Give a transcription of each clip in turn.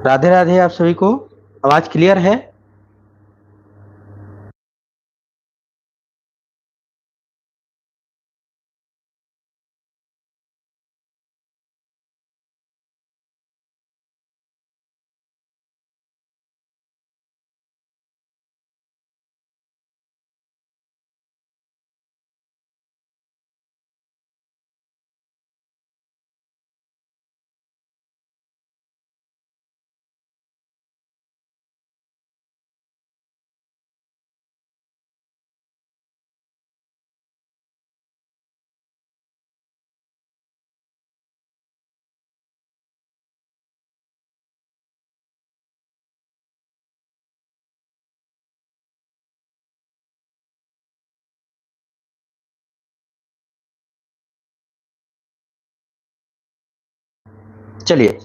राधे राधे आप सभी को। आवाज क्लियर है? चलिए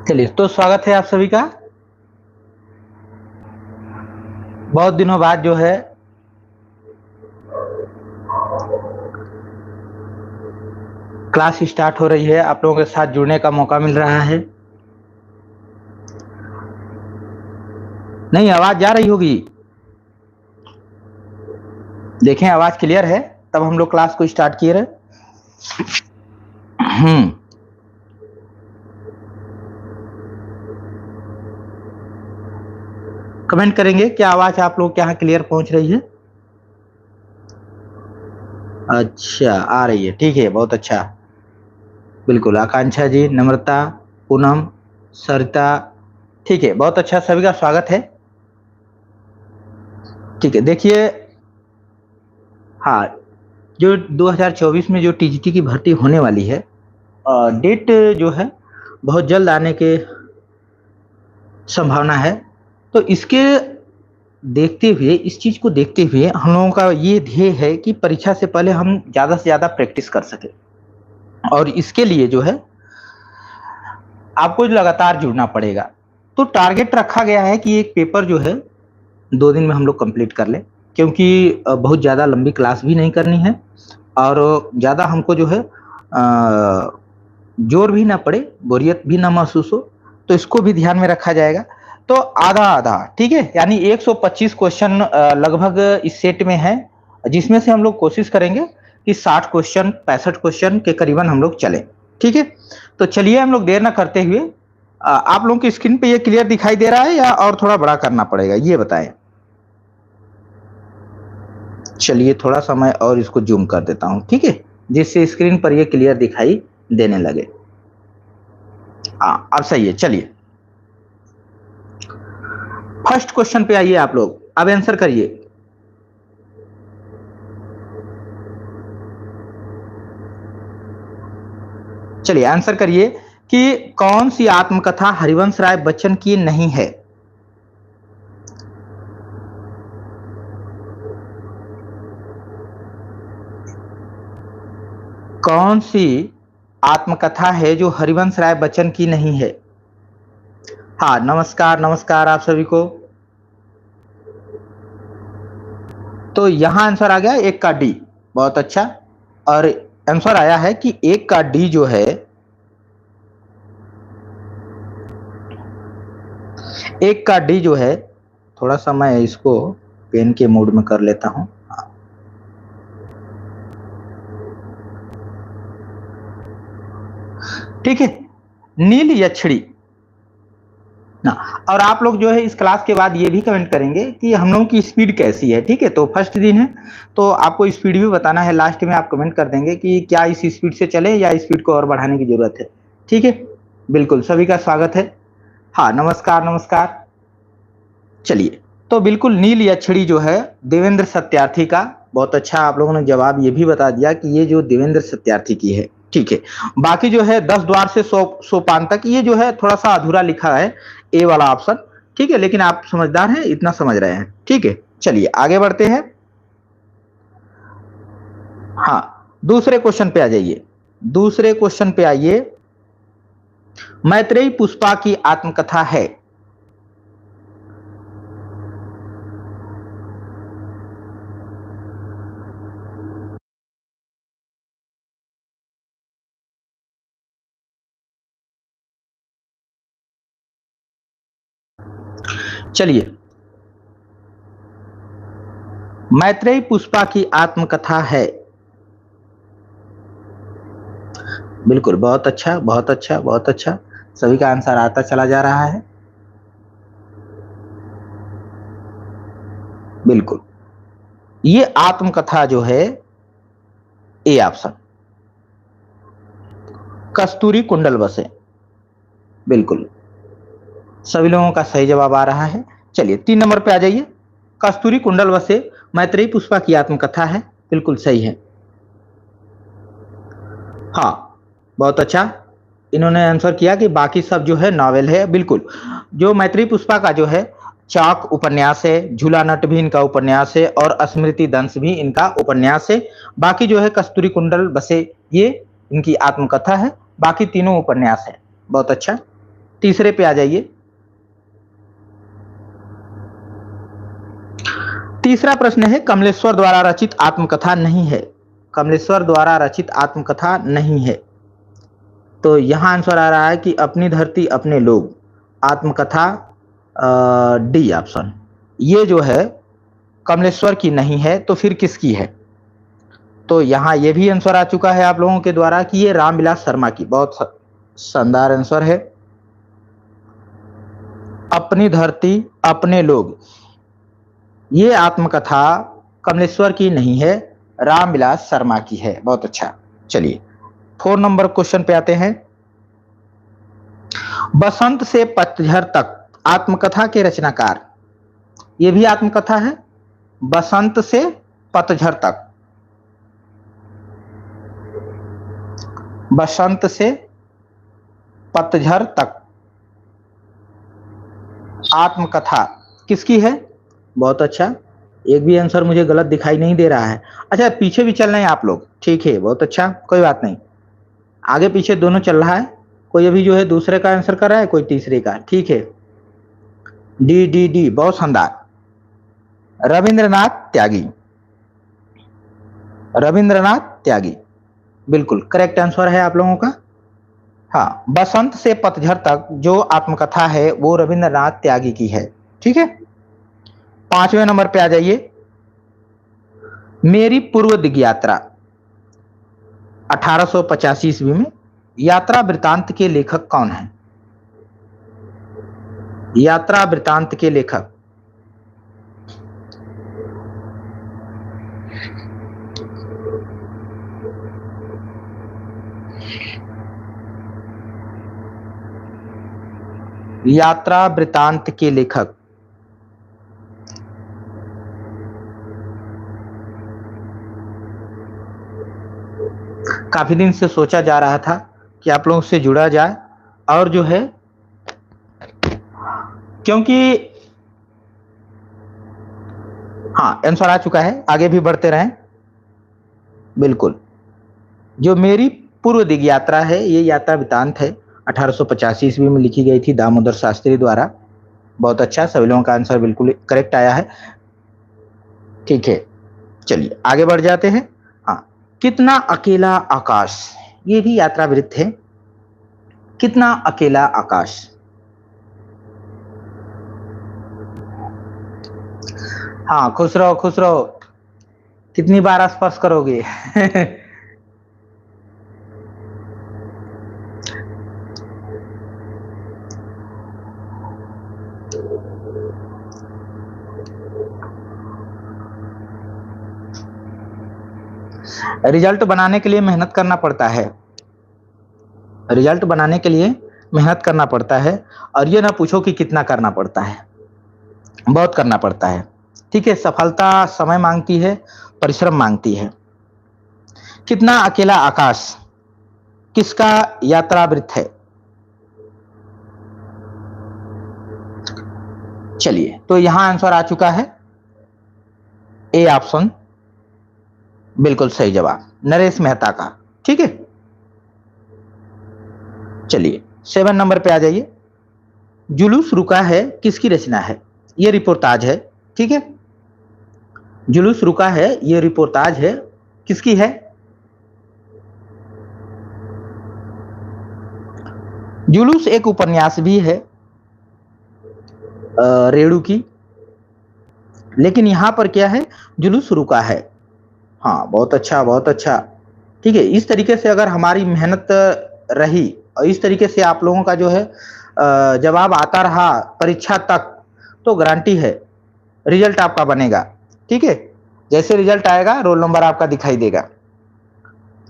चलिए, तो स्वागत है आप सभी का। बहुत दिनों बाद जो है क्लास स्टार्ट हो रही है, आप लोगों के साथ जुड़ने का मौका मिल रहा है। नहीं, आवाज जा रही होगी। देखें आवाज क्लियर है, तब हम लोग क्लास को स्टार्ट किए रहे। कमेंट करेंगे क्या आवाज आप लोग के यहाँ क्लियर पहुंच रही है? अच्छा, आ रही है, ठीक है, बहुत अच्छा। बिल्कुल, आकांक्षा जी, नम्रता, पूनम, सरिता, ठीक है, बहुत अच्छा, सभी का स्वागत है। ठीक है, देखिए, हाँ, जो 2024 में जो टीजीटी की भर्ती होने वाली है, डेट जो है बहुत जल्द आने के संभावना है। तो इसके देखते हुए, इस चीज को देखते हुए हम लोगों का ये ध्येय है कि परीक्षा से पहले हम ज्यादा से ज्यादा प्रैक्टिस कर सके। और इसके लिए जो है आपको लगातार जुड़ना पड़ेगा। तो टारगेट रखा गया है कि एक पेपर जो है 2 दिन में हम लोग कंप्लीट कर लें, क्योंकि बहुत ज़्यादा लंबी क्लास भी नहीं करनी है और ज़्यादा हमको जो है जोर भी ना पड़े, बोरियत भी ना महसूस हो, तो इसको भी ध्यान में रखा जाएगा। तो आधा आधा, ठीक है, यानी 125 क्वेश्चन लगभग इस सेट में है, जिसमें से हम लोग कोशिश करेंगे कि 60 क्वेश्चन 65 क्वेश्चन के करीबन हम लोग चले। ठीक है, तो चलिए हम लोग देर ना करते हुए, आप लोगों की स्क्रीन पे ये क्लियर दिखाई दे रहा है या और थोड़ा बड़ा करना पड़ेगा, ये बताएं। चलिए थोड़ा सा मैं और इसको जूम कर देता हूं, ठीक है, जिससे स्क्रीन पर ये क्लियर दिखाई देने लगे। हाँ, अब सही है। चलिए फर्स्ट क्वेश्चन पे आइए, आप लोग अब आंसर करिए। चलिए आंसर करिए कि कौन सी आत्मकथा हरिवंश राय बच्चन की नहीं है। कौन सी आत्मकथा है जो हरिवंश राय बच्चन की नहीं है? हाँ, नमस्कार नमस्कार आप सभी को। तो यहां आंसर आ गया एक का डी, बहुत अच्छा। और आंसर आया है कि एक का डी जो है, एक का डी जो है, थोड़ा सा मैं इसको पेन के मोड में कर लेता हूं। ठीक है, नील यक्षिणी ना। और आप लोग जो है इस क्लास के बाद ये भी कमेंट करेंगे कि हम लोगों की स्पीड कैसी है। ठीक है, तो फर्स्ट दिन है तो आपको स्पीड भी बताना है। लास्ट में आप कमेंट कर देंगे कि क्या इस स्पीड से चले या स्पीड को और बढ़ाने की जरूरत है। ठीक है, बिल्कुल, सभी का स्वागत है। हाँ, नमस्कार नमस्कार। चलिए, तो बिल्कुल नील यक्षिणी जो है देवेंद्र सत्यार्थी का, बहुत अच्छा, आप लोगों ने जवाब ये भी बता दिया कि ये जो देवेंद्र सत्यार्थी की है। ठीक है, बाकी जो है 10 द्वार से सोपान तक, ये जो है थोड़ा सा अधूरा लिखा है, ए वाला ऑप्शन। ठीक है, लेकिन आप समझदार हैं, इतना समझ रहे हैं। ठीक है, चलिए आगे बढ़ते हैं। हाँ, दूसरे क्वेश्चन पे आ जाइए। दूसरे क्वेश्चन पे आइए। मैत्रेयी पुष्पा की आत्मकथा है। चलिए, मैत्रेयी पुष्पा की आत्मकथा है। बिल्कुल, बहुत अच्छा, बहुत अच्छा, बहुत अच्छा। सभी का आंसर आता चला जा रहा है। बिल्कुल, ये आत्मकथा जो है, ए ऑप्शन, कस्तूरी कुंडल बसे। बिल्कुल, सभी लोगों का सही जवाब आ रहा है। चलिए 3 नंबर पे आ जाइए। कस्तूरी कुंडल बसे मैत्रेयी पुष्पा की आत्मकथा है। बिल्कुल सही है। हाँ, बहुत अच्छा। इन्होंने आंसर किया कि बाकी सब जो है नॉवेल है। बिल्कुल, जो मैत्रेयी पुष्पा का जो है चाक उपन्यास है, झूला नट भी इनका उपन्यास है और स्मृति दंश भी इनका उपन्यास है। बाकी जो है कस्तूरी कुंडल बसे ये इनकी आत्मकथा है, बाकी तीनों उपन्यास है। बहुत अच्छा। तीसरे पे आ जाइए। तीसरा प्रश्न है, कमलेश्वर द्वारा रचित आत्मकथा नहीं है। कमलेश्वर द्वारा रचित आत्मकथा नहीं है। तो यहां आंसर आ रहा है कि अपनी धरती अपने लोग, आत्मकथा, डी ऑप्शन। ये जो है कमलेश्वर की नहीं है, तो फिर किसकी है? तो यहां ये भी आंसर आ चुका है आप लोगों के द्वारा कि ये रामविलास शर्मा की। बहुत शानदार आंसर है। अपनी धरती अपने लोग, ये आत्मकथा कमलेश्वर की नहीं है, रामविलास शर्मा की है। बहुत अच्छा। चलिए 4 नंबर क्वेश्चन पे आते हैं। बसंत से पतझड़ तक आत्मकथा के रचनाकार, ये भी आत्मकथा है। बसंत से पतझड़ तक, बसंत से पतझड़ तक आत्मकथा किसकी है? बहुत अच्छा। एक भी आंसर मुझे गलत दिखाई नहीं दे रहा है। अच्छा, पीछे भी चल रहे हैं आप लोग, ठीक है, बहुत अच्छा, कोई बात नहीं। आगे पीछे दोनों चल रहा है। कोई अभी जो है दूसरे का आंसर कर रहा है, कोई तीसरे का, ठीक है। डी डी डी, बहुत शानदार। रविंद्रनाथ त्यागी, रविंद्रनाथ त्यागी, बिल्कुल करेक्ट आंसर है आप लोगों का। हाँ, बसंत से पतझड़ तक जो आत्मकथा है वो रविंद्रनाथ त्यागी की है, ठीक है। 5वें नंबर पे आ जाइए। मेरी पूर्व दिग यात्रा 1885 ईस्वी में, यात्रा वृतांत के लेखक कौन है? यात्रा वृतांत के लेखक, यात्रा वृतांत के लेखक, काफी दिन से सोचा जा रहा था कि आप लोगों से जुड़ा जाए, और जो है क्योंकि हाँ आंसर आ चुका है, आगे भी बढ़ते रहें। बिल्कुल, जो मेरी पूर्व दिग यात्रा है ये यात्रा वृतांत है, 1885 ईस्वी में लिखी गई थी दामोदर शास्त्री द्वारा। बहुत अच्छा, सभी लोगों का आंसर बिल्कुल करेक्ट आया है, ठीक है। चलिए आगे बढ़ जाते हैं। हाँ, कितना अकेला आकाश, ये भी यात्रा वृत्त है। कितना अकेला आकाश, हाँ खुश रहो खुश रहो, कितनी बार स्पर्श करोगे? रिजल्ट बनाने के लिए मेहनत करना पड़ता है, रिजल्ट बनाने के लिए मेहनत करना पड़ता है, और ये ना पूछो कि कितना करना पड़ता है, बहुत करना पड़ता है, ठीक है। सफलता समय मांगती है, परिश्रम मांगती है। कितना अकेला आकाश किसका यात्रा वृत्त है? चलिए, तो यहां आंसर आ चुका है, ए ऑप्शन बिल्कुल सही जवाब, नरेश मेहता का, ठीक है। चलिए 7 नंबर पे आ जाइए। जुलूस रुका है किसकी रचना है? ये रिपोर्टाज है, ठीक है। जुलूस रुका है ये रिपोर्टाज है, किसकी है? जुलूस एक उपन्यास भी है, रेणु की, लेकिन यहाँ पर क्या है, जुलूस रुका है। हाँ, बहुत अच्छा, बहुत अच्छा। ठीक है, इस तरीके से अगर हमारी मेहनत रही और इस तरीके से आप लोगों का जो है जवाब आता रहा परीक्षा तक, तो गारंटी है रिजल्ट आपका बनेगा। ठीक है, जैसे रिजल्ट आएगा रोल नंबर आपका दिखाई देगा।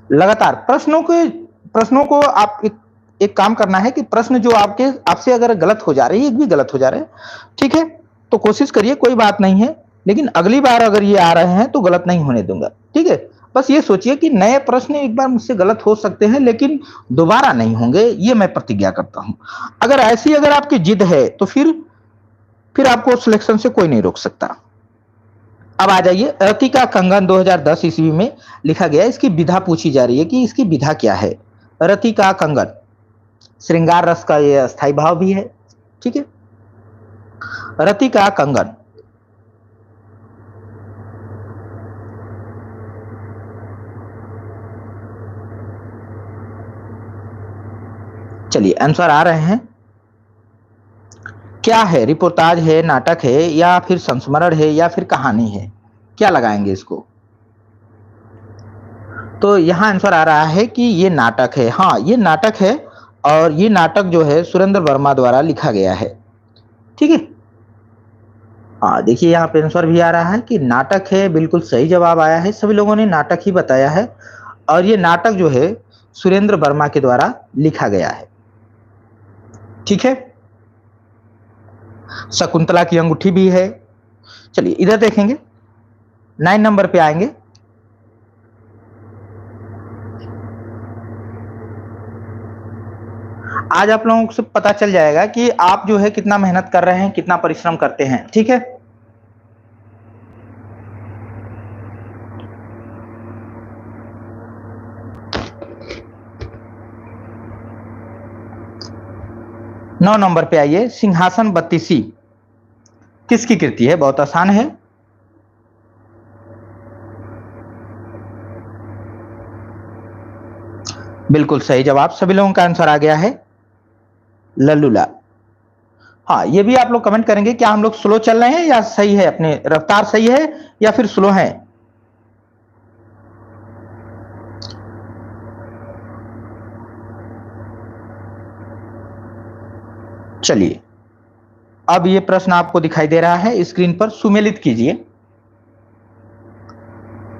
लगातार प्रश्नों को आप एक काम करना है कि प्रश्न जो आपसे अगर गलत हो जा रही है, एक भी गलत हो जा रहे हैं, ठीक है, तो कोशिश करिए, कोई बात नहीं है, लेकिन अगली बार अगर ये आ रहे हैं तो गलत नहीं होने दूंगा। ठीक है, बस ये सोचिए कि नए प्रश्न एक बार मुझसे गलत हो सकते हैं, लेकिन दोबारा नहीं होंगे, ये मैं प्रतिज्ञा करता हूं। अगर आपकी जिद है तो फिर आपको सिलेक्शन से कोई नहीं रोक सकता। अब आ जाइए, रति का कंगन 2010 ईस्वी में लिखा गया। इसकी विधा पूछी जा रही है कि इसकी विधा क्या है। रति का कंगन, श्रृंगार रस का ये अस्थाई भाव भी है। ठीक है, रति का कंगन, चलिए आंसर आ रहे हैं। क्या है, रिपोर्टाज है, नाटक है, या फिर संस्मरण है, या फिर कहानी है? क्या लगाएंगे इसको? तो यहां आंसर आ रहा है कि ये नाटक है। हाँ, ये नाटक है, और ये नाटक जो है सुरेंद्र वर्मा द्वारा लिखा गया है। ठीक है, हाँ देखिए यहाँ पे आंसर भी आ रहा है कि नाटक है, बिल्कुल सही जवाब आया है। सभी लोगों ने नाटक ही बताया है, और ये नाटक जो है सुरेंद्र वर्मा के द्वारा लिखा गया है। ठीक है, शकुंतला की अंगूठी भी है। चलिए इधर देखेंगे, 9 नंबर पे आएंगे। आज आप लोगों को पता चल जाएगा कि आप जो है कितना मेहनत कर रहे हैं, कितना परिश्रम करते हैं। ठीक है, नौ नंबर पे आइए। सिंहासन बत्तीसी किसकी कृति है? बहुत आसान है। बिल्कुल सही जवाब, सभी लोगों का आंसर आ गया है, लल्लूला। हाँ, ये भी आप लोग कमेंट करेंगे, क्या हम लोग स्लो चल रहे हैं या सही है, अपने रफ्तार सही है या फिर स्लो है? चलिए, अब ये प्रश्न आपको दिखाई दे रहा है स्क्रीन पर, सुमेलित कीजिए,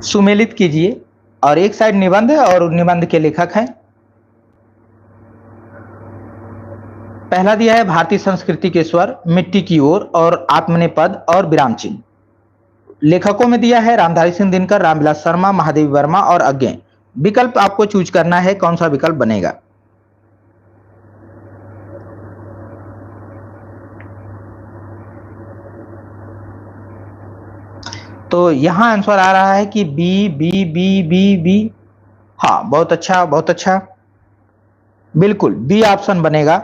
सुमेलित कीजिए। और एक साइड निबंध है और निबंध के लेखक हैं। पहला दिया है भारतीय संस्कृति के स्वर, मिट्टी की ओर, और आत्मनेपद और विराम चिन्ह। लेखकों में दिया है रामधारी सिंह दिनकर, रामविलास शर्मा, महादेवी वर्मा और अज्ञे। विकल्प आपको चूज करना है, कौन सा विकल्प बनेगा? तो यहां आंसर आ रहा है कि B B B B B. हाँ, बहुत अच्छा, बहुत अच्छा, बिल्कुल बी ऑप्शन बनेगा,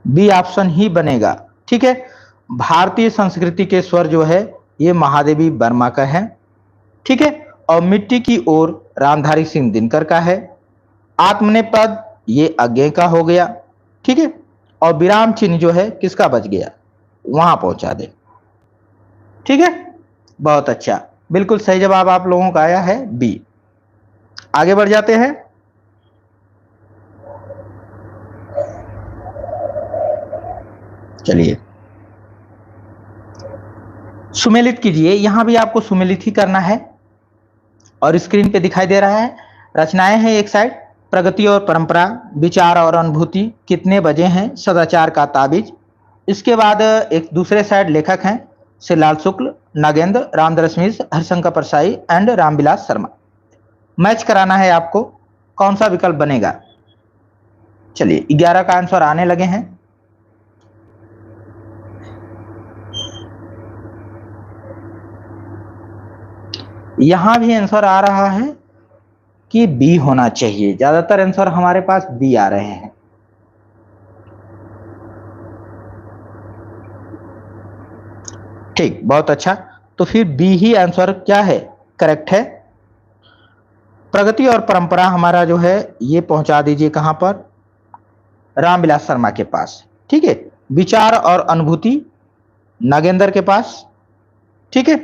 बी ऑप्शन ही बनेगा। ठीक है, भारतीय संस्कृति के स्वर जो है ये महादेवी वर्मा का है। ठीक है, और मिट्टी की ओर रामधारी सिंह दिनकर का है। आत्मनेपद ये अज्ञे का हो गया। ठीक है, और विराम चिन्ह जो है किसका बच गया, वहां पहुंचा दे। ठीक है, बहुत अच्छा, बिल्कुल सही जवाब आप लोगों का आया है बी। आगे बढ़ जाते हैं। चलिए, सुमेलित कीजिए, यहां भी आपको सुमेलित ही करना है, और स्क्रीन पे दिखाई दे रहा है। रचनाएं हैं एक साइड, प्रगति और परंपरा, विचार और अनुभूति, कितने बजे हैं, सदाचार का ताबीज। इसके बाद एक दूसरे साइड लेखक हैं श्रीलाल शुक्ल, नागेंद्र, रामदरस मिश्र, हरिशंकर परसाई एंड रामविलास शर्मा। मैच कराना है आपको, कौन सा विकल्प बनेगा? चलिए 11 का आंसर आने लगे हैं। यहां भी आंसर आ रहा है कि बी होना चाहिए, ज्यादातर आंसर हमारे पास बी आ रहे हैं। ठीक, बहुत अच्छा, तो फिर बी ही आंसर क्या है, करेक्ट है। प्रगति और परंपरा हमारा जो है ये पहुंचा दीजिए कहां पर, रामविलास शर्मा के पास। ठीक है, विचार और अनुभूति नागेंद्र के पास, ठीक है।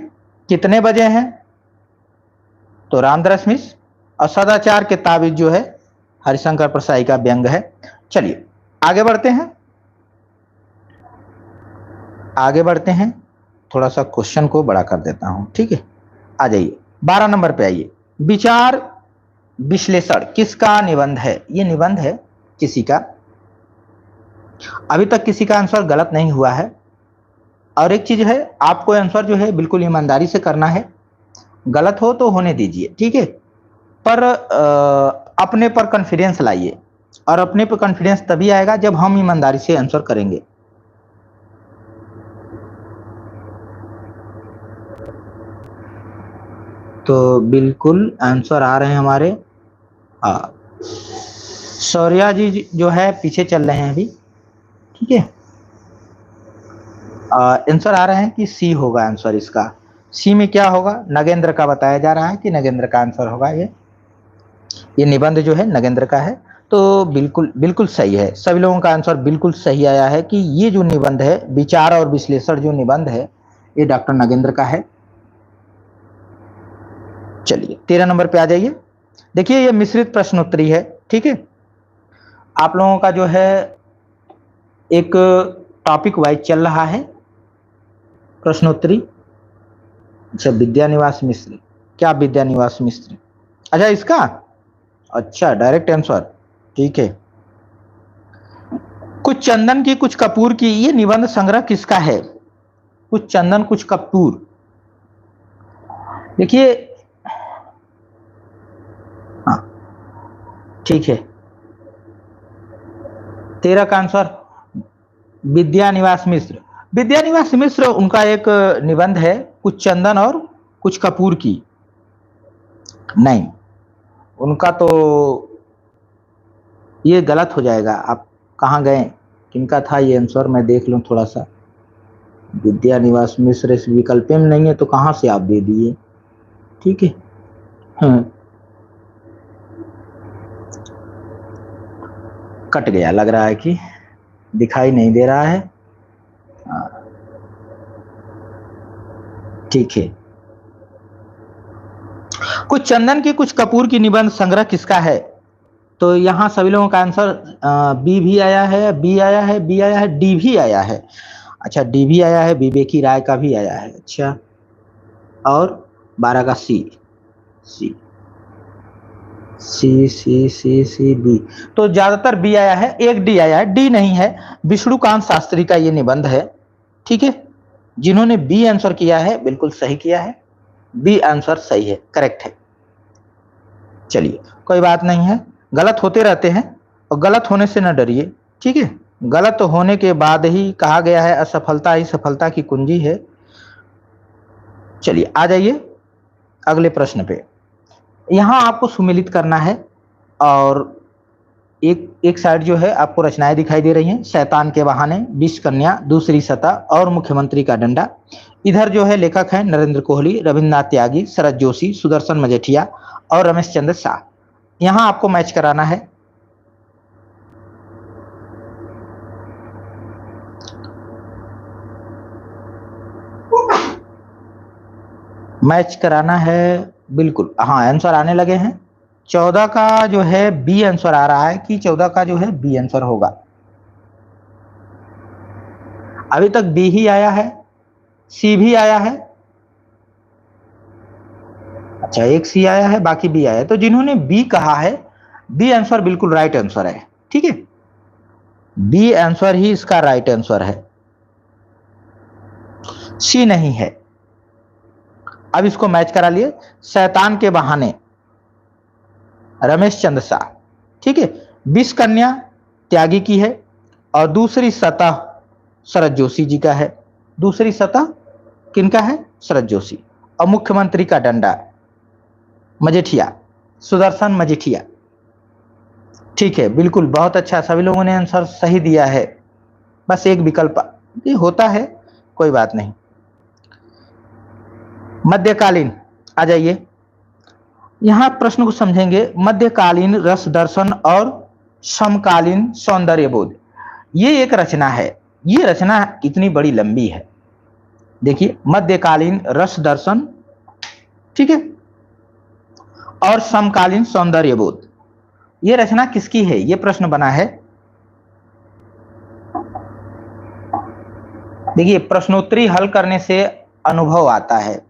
कितने बजे हैं, तो रामदास मिश्र। और सदाचार के ताबिज जो है हरिशंकर परसाई का व्यंग है। चलिए आगे बढ़ते हैं, आगे बढ़ते हैं। थोड़ा सा क्वेश्चन को बड़ा कर देता हूं, ठीक है। आ जाइए 12 नंबर पे आइए। विचार विश्लेषण किसका निबंध है? ये निबंध है किसी का। अभी तक किसी का आंसर गलत नहीं हुआ है। और एक चीज है, आपको आंसर जो है बिल्कुल ईमानदारी से करना है। गलत हो तो होने दीजिए, ठीक है। पर अपने पर कॉन्फिडेंस लाइए, और अपने पर कॉन्फिडेंस तभी आएगा जब हम ईमानदारी से आंसर करेंगे। तो बिल्कुल आंसर आ रहे हैं हमारे। हाँ, शौर्या जी जो है पीछे चल रहे हैं अभी, ठीक है। आंसर आ रहे हैं कि सी होगा आंसर इसका। सी में क्या होगा? नगेंद्र का बताया जा रहा है कि नगेंद्र का आंसर होगा। ये निबंध जो है नगेंद्र का है। तो बिल्कुल बिल्कुल सही है। सभी लोगों का आंसर बिल्कुल सही आया है कि ये जो निबंध है, विचार और विश्लेषण जो निबंध है, ये डॉक्टर नगेंद्र का है। चलिए 13 नंबर पे आ जाइए। देखिए ये मिश्रित प्रश्नोत्तरी है, ठीक है। आप लोगों का जो है एक टॉपिक वाइज चल रहा है प्रश्नोत्तरी। अच्छा, विद्यानिवास मिश्र, क्या विद्यानिवास मिश्र? अच्छा इसका, अच्छा डायरेक्ट आंसर, ठीक है। कुछ चंदन की कुछ कपूर की, ये निबंध संग्रह किसका है? कुछ चंदन कुछ कपूर। देखिए हाँ ठीक है, 13 का आंसर विद्यानिवास मिश्र। विद्यानिवास मिश्र उनका एक निबंध है, कुछ चंदन और कुछ कपूर की। नहीं, उनका तो ये गलत हो जाएगा। आप कहाँ गए, किनका था ये आंसर? मैं देख लूं थोड़ा सा। विद्यानिवास मिश्र इस विकल्प में नहीं है तो कहां से आप दे दिए, ठीक है। कट गया लग रहा है, कि दिखाई नहीं दे रहा है। ठीक है, कुछ चंदन की कुछ कपूर की निबंध संग्रह किसका है? तो यहाँ सभी लोगों का आंसर बी भी आया है, बी आया है, बी आया है, डी भी आया है। अच्छा डी भी आया है, विवेकी राय का भी आया है। अच्छा, और 12 का सी, सी सी सी सी सी बी, तो ज्यादातर बी आया है, एक डी आया है। डी नहीं है, विष्णुकांत शास्त्री का ये निबंध है, ठीक है। जिन्होंने बी आंसर किया है बिल्कुल सही किया है, बी आंसर सही है, करेक्ट है। चलिए कोई बात नहीं है, गलत होते रहते हैं और गलत होने से न डरिए, ठीक है। गलत होने के बाद ही कहा गया है असफलता ही सफलता की कुंजी है। चलिए आ जाइए अगले प्रश्न पे। यहां आपको सुमेलित करना है, और एक साइड जो है आपको रचनाएं दिखाई दे रही हैं। शैतान के बहाने, विष कन्या, दूसरी सतह और मुख्यमंत्री का डंडा। इधर जो है लेखक हैं नरेंद्र कोहली, रविन्द्रनाथ त्यागी, शरद जोशी, सुदर्शन मजेठिया और रमेश चंद्र शाह। यहां आपको मैच कराना है। मैच कराना है बिल्कुल। हाँ आंसर आने लगे हैं। 14 का जो है बी आंसर आ रहा है, कि 14 का जो है बी आंसर होगा। अभी तक बी ही आया है, सी भी आया है। अच्छा एक सी आया है, बाकी बी आया है। तो जिन्होंने बी कहा है, बी आंसर बिल्कुल राइट आंसर है, ठीक है। बी आंसर ही इसका राइट आंसर है, सी नहीं है। अब इसको मैच करा लिए। शैतान के बहाने, रमेश चंद्र शाह, ठीक है। विष कन्या त्यागी की है, और दूसरी सतह शरद जोशी जी का है। दूसरी सतह किनका है? शरद जोशी। और मुख्यमंत्री का डंडा मजेठिया, सुदर्शन मजेठिया, ठीक है। बिल्कुल बहुत अच्छा, सभी लोगों ने आंसर सही दिया है। बस एक विकल्प ये होता है, कोई बात नहीं। मध्यकालीन आ जाइए, यहां प्रश्न को समझेंगे। मध्यकालीन रस दर्शन और समकालीन सौंदर्य बोध, ये एक रचना है। ये रचना इतनी बड़ी लंबी है। देखिए, मध्यकालीन रस दर्शन, ठीक है, और समकालीन सौंदर्य बोध, ये रचना किसकी है, ये प्रश्न बना है। देखिए, प्रश्नोत्तरी हल करने से अनुभव आता है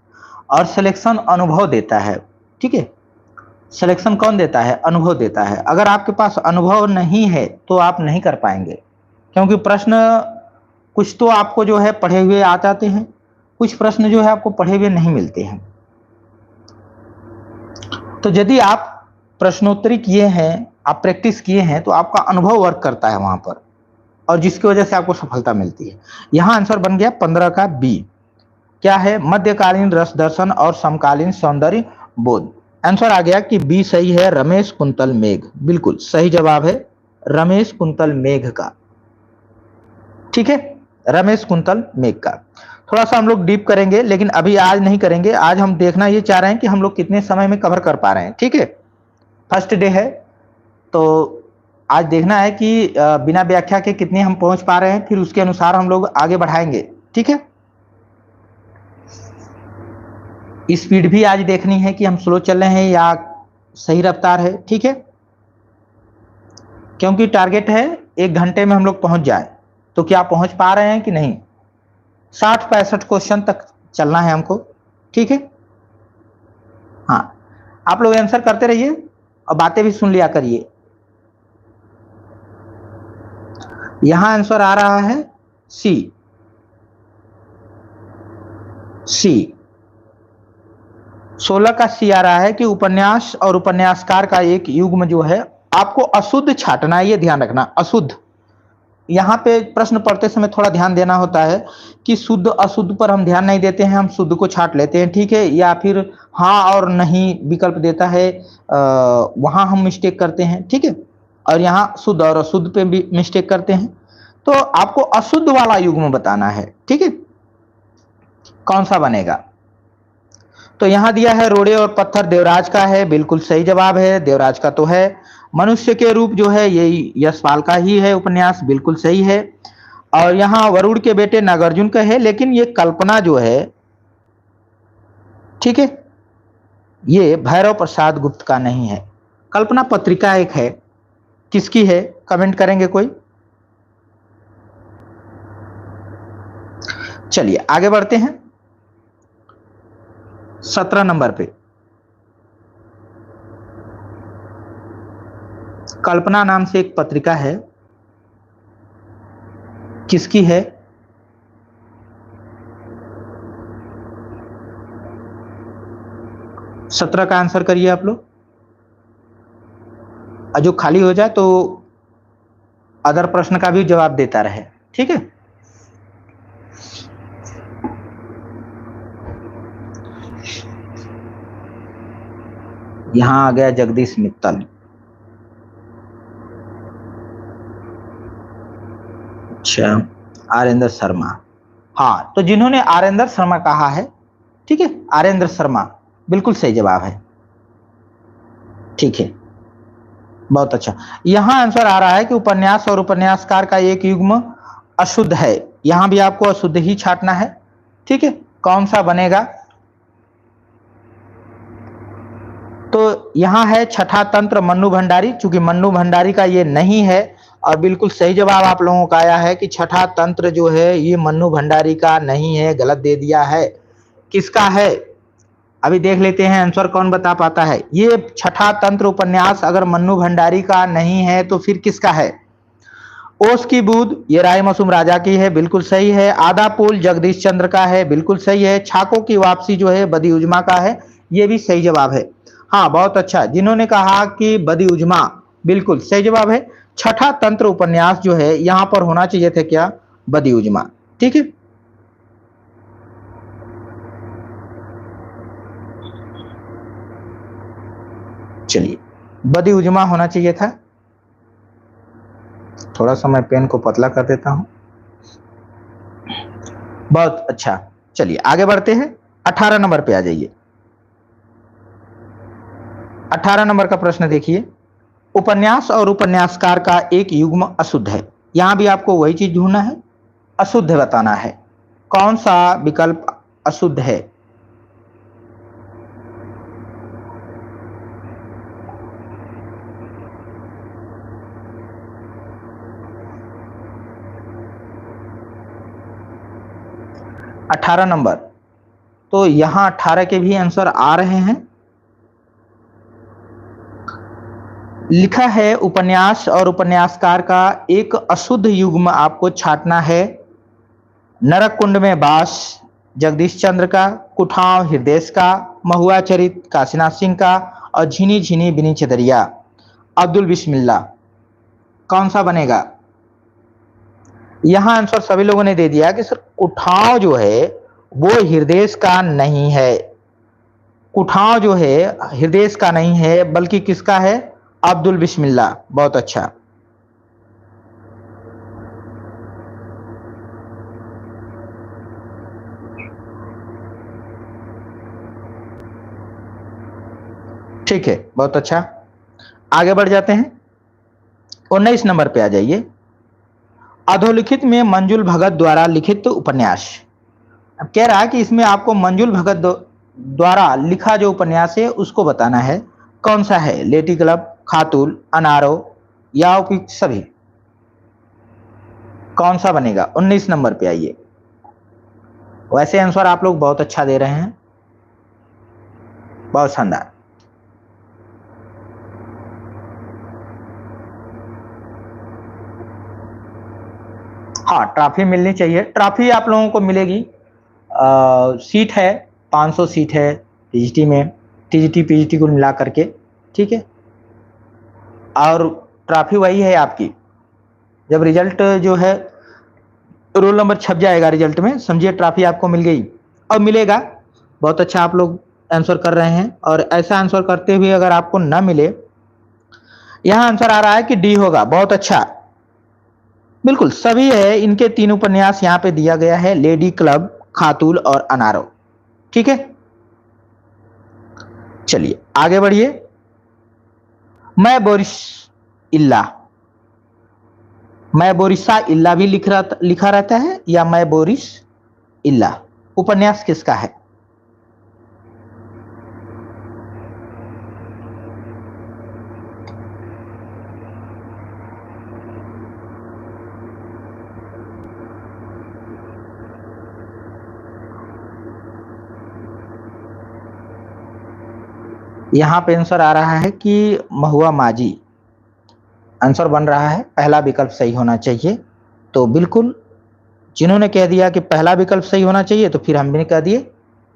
और सिलेक्शन अनुभव देता है, ठीक है। सिलेक्शन कौन देता है, अनुभव देता है। अगर आपके पास अनुभव नहीं है तो आप नहीं कर पाएंगे, क्योंकि प्रश्न कुछ तो आपको जो है पढ़े हुए आ जाते हैं, कुछ प्रश्न जो है आपको पढ़े हुए नहीं मिलते हैं। तो यदि आप प्रश्नोत्तरी किए हैं, आप प्रैक्टिस किए हैं, तो आपका अनुभव वर्क करता है वहां पर, और जिसकी वजह से आपको सफलता मिलती है। यहां आंसर बन गया 15 का बी। क्या है, मध्यकालीन रस दर्शन और समकालीन सौंदर्य बोध। आंसर आ गया कि बी सही है, रमेश कुंतल मेघ, बिल्कुल सही जवाब है रमेश कुंतल मेघ का, ठीक है, रमेश कुंतल मेघ का। थोड़ा सा हम लोग डीप करेंगे, लेकिन अभी आज नहीं करेंगे। आज हम देखना ये चाह रहे हैं कि हम लोग कितने समय में कवर कर पा रहे हैं, ठीक है। फर्स्ट डे है, तो आज देखना है कि बिना व्याख्या के कितने हम पहुंच पा रहे हैं, फिर उसके अनुसार हम लोग आगे बढ़ाएंगे, ठीक है। स्पीड भी आज देखनी है कि हम स्लो चल रहे हैं या सही रफ्तार है, ठीक है, क्योंकि टारगेट है 1 घंटे में हम लोग पहुंच जाए। तो क्या पहुंच पा रहे हैं कि नहीं, 60-65 क्वेश्चन तक चलना है हमको, ठीक है। हाँ, आप लोग आंसर करते रहिए और बातें भी सुन लिया करिए। यहां आंसर आ रहा है सी, सी 16 का सी आ रहा है कि उपन्यास और उपन्यासकार का एक युग्म जो है, आपको अशुद्ध छांटना है, ये ध्यान रखना। अशुद्ध, यहाँ पे प्रश्न पढ़ते समय थोड़ा ध्यान देना होता है कि शुद्ध अशुद्ध पर हम ध्यान नहीं देते हैं, हम शुद्ध को छांट लेते हैं, ठीक है, या फिर हाँ और नहीं विकल्प देता है, वहां हम मिस्टेक करते हैं, ठीक है, और यहाँ शुद्ध और अशुद्ध पे भी मिस्टेक करते हैं। तो आपको अशुद्ध वाला युग्म बताना है, ठीक है, कौन सा बनेगा। तो यहां दिया है रोड़े और पत्थर, देवराज का है, बिल्कुल सही जवाब है, देवराज का तो है। मनुष्य के रूप जो है ये यशपाल का ही है उपन्यास, बिल्कुल सही है। और यहाँ वरुण के बेटे नागार्जुन का है, लेकिन ये कल्पना जो है, ठीक है, ये भैरव प्रसाद गुप्त का नहीं है। कल्पना पत्रिका एक है, किसकी है, कमेंट करेंगे कोई। चलिए आगे बढ़ते हैं 17 नंबर पे। कल्पना नाम से एक पत्रिका है, किसकी है, सत्रह का आंसर करिए आप लोग, और जो खाली हो जाए तो अदर प्रश्न का भी जवाब देता रहे, ठीक है। यहां आ गया जगदीश मित्तल, अच्छा, आरेंद्र शर्मा। हाँ, तो जिन्होंने आरेंद्र शर्मा कहा है, ठीक है, आरेंद्र शर्मा बिल्कुल सही जवाब है, ठीक है, बहुत अच्छा। यहां आंसर आ रहा है कि उपन्यास और उपन्यासकार का एक युग्म अशुद्ध है, यहां भी आपको अशुद्ध ही छांटना है, ठीक है, कौन सा बनेगा। तो यहां है छठा तंत्र मन्नू भंडारी, चूंकि मन्नू भंडारी का ये नहीं है, और बिल्कुल सही जवाब आप लोगों का आया है कि छठा तंत्र जो है ये मन्नू भंडारी का नहीं है, गलत दे दिया है। किसका है, अभी देख लेते हैं आंसर कौन बता पाता है। ये छठा तंत्र उपन्यास अगर मन्नू भंडारी का नहीं है तो फिर किसका है। ओस की बूंद, ये राय मासूम राजा की है, बिल्कुल सही है। आधा पुल जगदीश चंद्र का है, बिल्कुल सही है। छाकों की वापसी जो है बदी उजमा का है, ये भी सही जवाब है। हाँ, बहुत अच्छा, जिन्होंने कहा कि बदी उजमा, बिल्कुल सही जवाब है। छठा तंत्र उपन्यास जो है यहां पर होना चाहिए था क्या, बदी उजमा, ठीक है। चलिए, बदी उजमा होना चाहिए था। थोड़ा सा मैं पेन को पतला कर देता हूं, बहुत अच्छा। चलिए आगे बढ़ते हैं, 18 नंबर पे आ जाइए। 18 नंबर का प्रश्न देखिए, उपन्यास और उपन्यासकार का एक युग्म अशुद्ध है, यहां भी आपको वही चीज ढूंढना है, अशुद्ध बताना है। कौन सा विकल्प अशुद्ध है? अठारह नंबर। तो यहां 18 के भी आंसर आ रहे हैं। लिखा है उपन्यास और उपन्यासकार का एक अशुद्ध युग्म आपको छांटना है। नरक कुंड में बास जगदीश चंद्र का, कुठाव हृदयेश का, महुआ चरित काशीनाथ सिंह का और झिनी झिनी बिनी चदरिया अब्दुल बिस्मिल्लाह। कौन सा बनेगा? यहां आंसर सभी लोगों ने दे दिया कि सर कुठाव जो है वो हृदयेश का नहीं है। कुठाव जो है हृदयेश का नहीं है, बल्कि किसका है? अब्दुल बिस्मिल्लाह। बहुत अच्छा। ठीक है, बहुत अच्छा। आगे बढ़ जाते हैं। 19 नंबर पे आ जाइए। अधोलिखित में मंजुल भगत द्वारा लिखित उपन्यास। अब कह रहा है कि इसमें आपको मंजुल भगत द्वारा लिखा जो उपन्यास है उसको बताना है। कौन सा है? लेटी क्लब, खातूल, अनारो या उपयुक्त सभी? कौन सा बनेगा? 19 नंबर पे आइए। वैसे आंसर आप लोग बहुत अच्छा दे रहे हैं, बहुत शानदार। हाँ, ट्रॉफी मिलनी चाहिए। ट्रॉफी आप लोगों को मिलेगी। सीट है, 500 सीट है टीजीटी में, टीजीटी पीजीटी को मिला करके, ठीक है। और ट्रॉफी वही है आपकी। जब रिजल्ट जो है रोल नंबर छप जाएगा रिजल्ट में, समझिए ट्रॉफी आपको मिल गई और मिलेगा। बहुत अच्छा आप लोग आंसर कर रहे हैं। और ऐसा आंसर करते हुए अगर आपको ना मिले, यहां आंसर आ रहा है कि डी होगा। बहुत अच्छा, बिल्कुल सभी है। इनके 3 उपन्यास यहाँ पे दिया गया है, लेडी क्लब, खातूल और अनारो, ठीक है। चलिए आगे बढ़िए। मैं बोरिस इल्ला, मैं बोरिसा इल्ला भी लिखा रहता है या मैं बोरिस इल्ला, उपन्यास किसका है? यहां पे आंसर आ रहा है कि महुआ माझी आंसर बन रहा है। पहला विकल्प सही होना चाहिए। तो बिल्कुल जिन्होंने कह दिया कि पहला विकल्प सही होना चाहिए, तो फिर हम भी कह दिए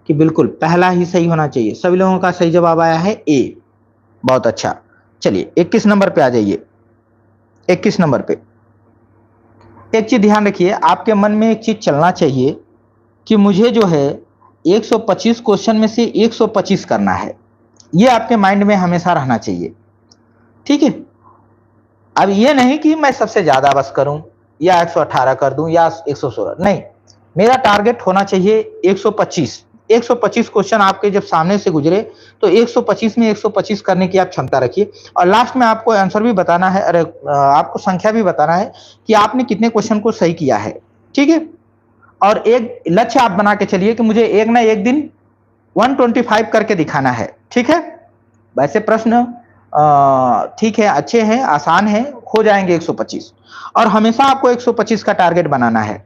कि बिल्कुल पहला ही सही होना चाहिए। सभी लोगों का सही जवाब आया है ए। बहुत अच्छा। चलिए 21 नंबर पे आ जाइए। 21 नंबर पे एक चीज ध्यान रखिए, आपके मन में एक चीज चलना चाहिए कि मुझे जो है 125 क्वेश्चन में से 125 करना है। ये आपके माइंड में हमेशा रहना चाहिए, ठीक है। अब ये नहीं कि मैं सबसे ज्यादा बस करूं या 118 कर दूं या 116, नहीं। मेरा टारगेट होना चाहिए 125। 125 क्वेश्चन आपके जब सामने से गुजरे तो 125 में 125 करने की आप क्षमता रखिए। और लास्ट में आपको आंसर भी बताना है, अरे आपको संख्या भी बताना है कि आपने कितने क्वेश्चन को सही किया है, ठीक है। और एक लक्ष्य आप बना के चलिए कि मुझे एक ना एक दिन 125 करके दिखाना है, ठीक है। वैसे प्रश्न ठीक है, अच्छे हैं, आसान है, हो जाएंगे 125। और हमेशा आपको 125 का टारगेट बनाना है,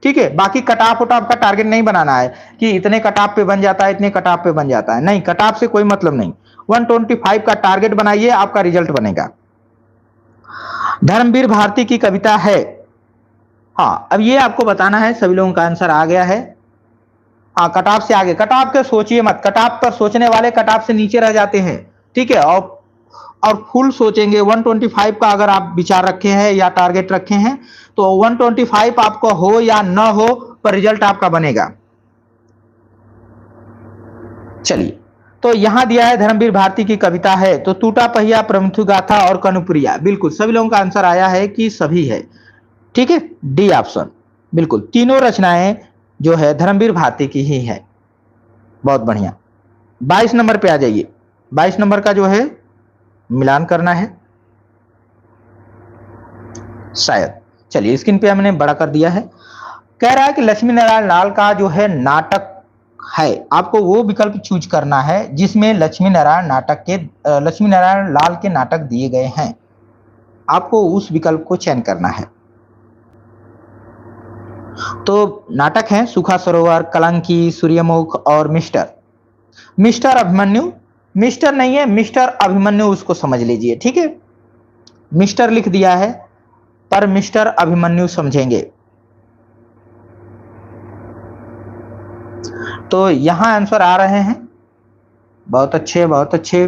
ठीक है। बाकी कटाप उटाप का टारगेट नहीं बनाना है कि इतने कटाप पे बन जाता है, इतने कटाप पे बन जाता है, नहीं। कटाप से कोई मतलब नहीं। 125 का टारगेट बनाइए, आपका रिजल्ट बनेगा। धर्मवीर भारती की कविता है। हाँ, अब ये आपको बताना है। सभी लोगों का आंसर आ गया है। हाँ, कटाप से आगे, कटाप के सोचिए मत। कटाप पर सोचने वाले कटाप से नीचे रह जाते हैं, ठीक है। और फुल सोचेंगे। 125 का अगर आप विचार रखे हैं या टारगेट रखे हैं, तो 125 आपको हो या ना हो, पर रिजल्ट आपका बनेगा। चलिए, तो यहां दिया है धर्मवीर भारती की कविता है, तो टूटा पहिया, प्रमथु गाथा और कनुप्रिया। बिल्कुल सभी लोगों का आंसर आया है कि सभी है, ठीक है। डी ऑप्शन, बिल्कुल तीनों रचनाएं जो है धर्मवीर भारती की ही है। बहुत बढ़िया। 22 नंबर पे आ जाइए। 22 नंबर का जो है मिलान करना है शायद। चलिए स्क्रीन पे हमने बड़ा कर दिया है। कह रहा है कि लक्ष्मी नारायण लाल का जो है नाटक है, आपको वो विकल्प चूज करना है जिसमें लक्ष्मी नारायण लाल के नाटक दिए गए हैं, आपको उस विकल्प को चयन करना है। तो नाटक है सूखा सरोवर, कलंकी, सूर्यमुख और मिस्टर अभिमन्यु, मिस्टर नहीं है, मिस्टर अभिमन्यु उसको समझ लीजिए, ठीक है। मिस्टर लिख दिया है पर मिस्टर अभिमन्यु समझेंगे। तो यहां आंसर आ रहे हैं, बहुत अच्छे बहुत अच्छे।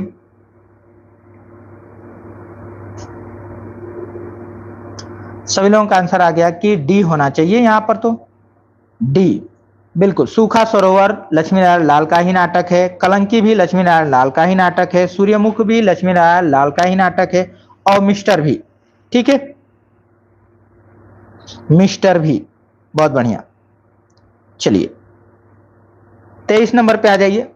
सभी लोगों का आंसर आ गया कि डी होना चाहिए यहां पर, तो डी बिल्कुल। सूखा सरोवर लक्ष्मी नारायण लाल का ही नाटक है, कलंकी भी लक्ष्मी नारायण लाल का ही नाटक है, सूर्यमुख भी लक्ष्मी नारायण लाल का ही नाटक है और मिस्टर भी, ठीक है, मिस्टर भी, बहुत बढ़िया। चलिए 23 नंबर पे आ जाइए।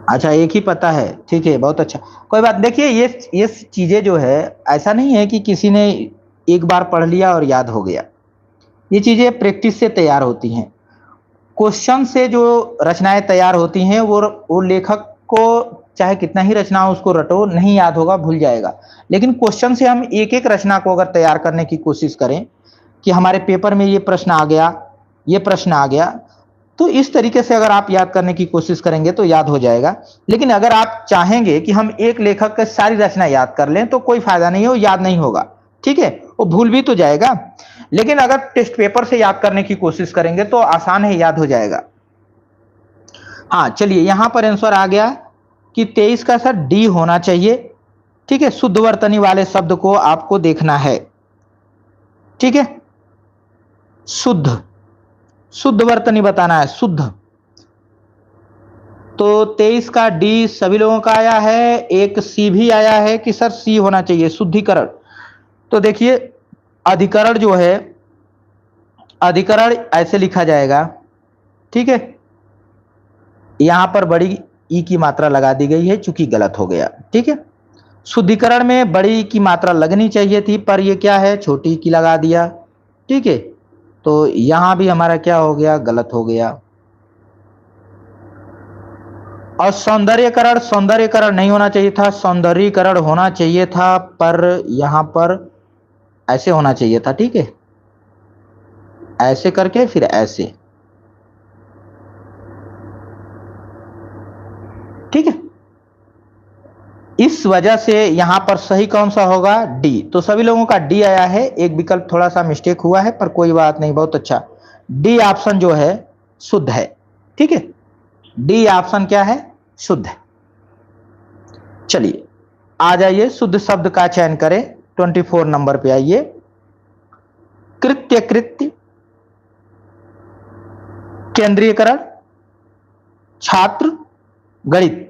अच्छा एक ही पता है, ठीक है, बहुत अच्छा, कोई बात। देखिए ये चीजें जो है, ऐसा नहीं है कि किसी ने एक बार पढ़ लिया और याद हो गया, ये चीजें प्रैक्टिस से तैयार होती हैं। क्वेश्चन से जो रचनाएं तैयार होती हैं वो लेखक को चाहे कितना ही रचना हो उसको रटो, नहीं याद होगा, भूल जाएगा। लेकिन क्वेश्चन से हम एक एक रचना को अगर तैयार करने की कोशिश करें कि हमारे पेपर में ये प्रश्न आ गया, ये प्रश्न आ गया, तो इस तरीके से अगर आप याद करने की कोशिश करेंगे तो याद हो जाएगा। लेकिन अगर आप चाहेंगे कि हम एक लेखक की सारी रचना याद कर लें तो कोई फायदा नहीं है, वो याद नहीं होगा, ठीक है, वो भूल भी तो जाएगा। लेकिन अगर टेस्ट पेपर से याद करने की कोशिश करेंगे तो आसान है, याद हो जाएगा। हाँ चलिए यहां पर आंसर आ गया कि 23 का सर डी होना चाहिए, ठीक है। शुद्ध वर्तनी वाले शब्द को आपको देखना है, ठीक है, शुद्ध वर्तनी बताना है, शुद्ध। तो 23 का डी सभी लोगों का आया है, एक सी भी आया है कि सर सी होना चाहिए, शुद्धिकरण। तो देखिए अधिकरण जो है, अधिकरण ऐसे लिखा जाएगा, ठीक है, यहां पर बड़ी ई की मात्रा लगा दी गई है चूंकि गलत हो गया, ठीक है। शुद्धिकरण में बड़ी की मात्रा लगनी चाहिए थी पर ये क्या है, छोटी की लगा दिया, ठीक है। तो यहां भी हमारा क्या हो गया, गलत हो गया। और सौंदर्यकरण नहीं होना चाहिए था, सौंदर्यीकरण होना चाहिए था, पर यहां पर ऐसे होना चाहिए था, ठीक है, ऐसे करके फिर ऐसे, ठीक है। इस वजह से यहां पर सही कौन सा होगा, डी। तो सभी लोगों का डी आया है, एक विकल्प थोड़ा सा मिस्टेक हुआ है पर कोई बात नहीं, बहुत अच्छा। डी ऑप्शन जो है शुद्ध है, ठीक है, डी ऑप्शन क्या है, शुद्ध है। चलिए आ जाइए, शुद्ध शब्द का चयन करें, 24 नंबर पे आइए। कृत्य, केंद्रीयकरण, छात्र, गणित,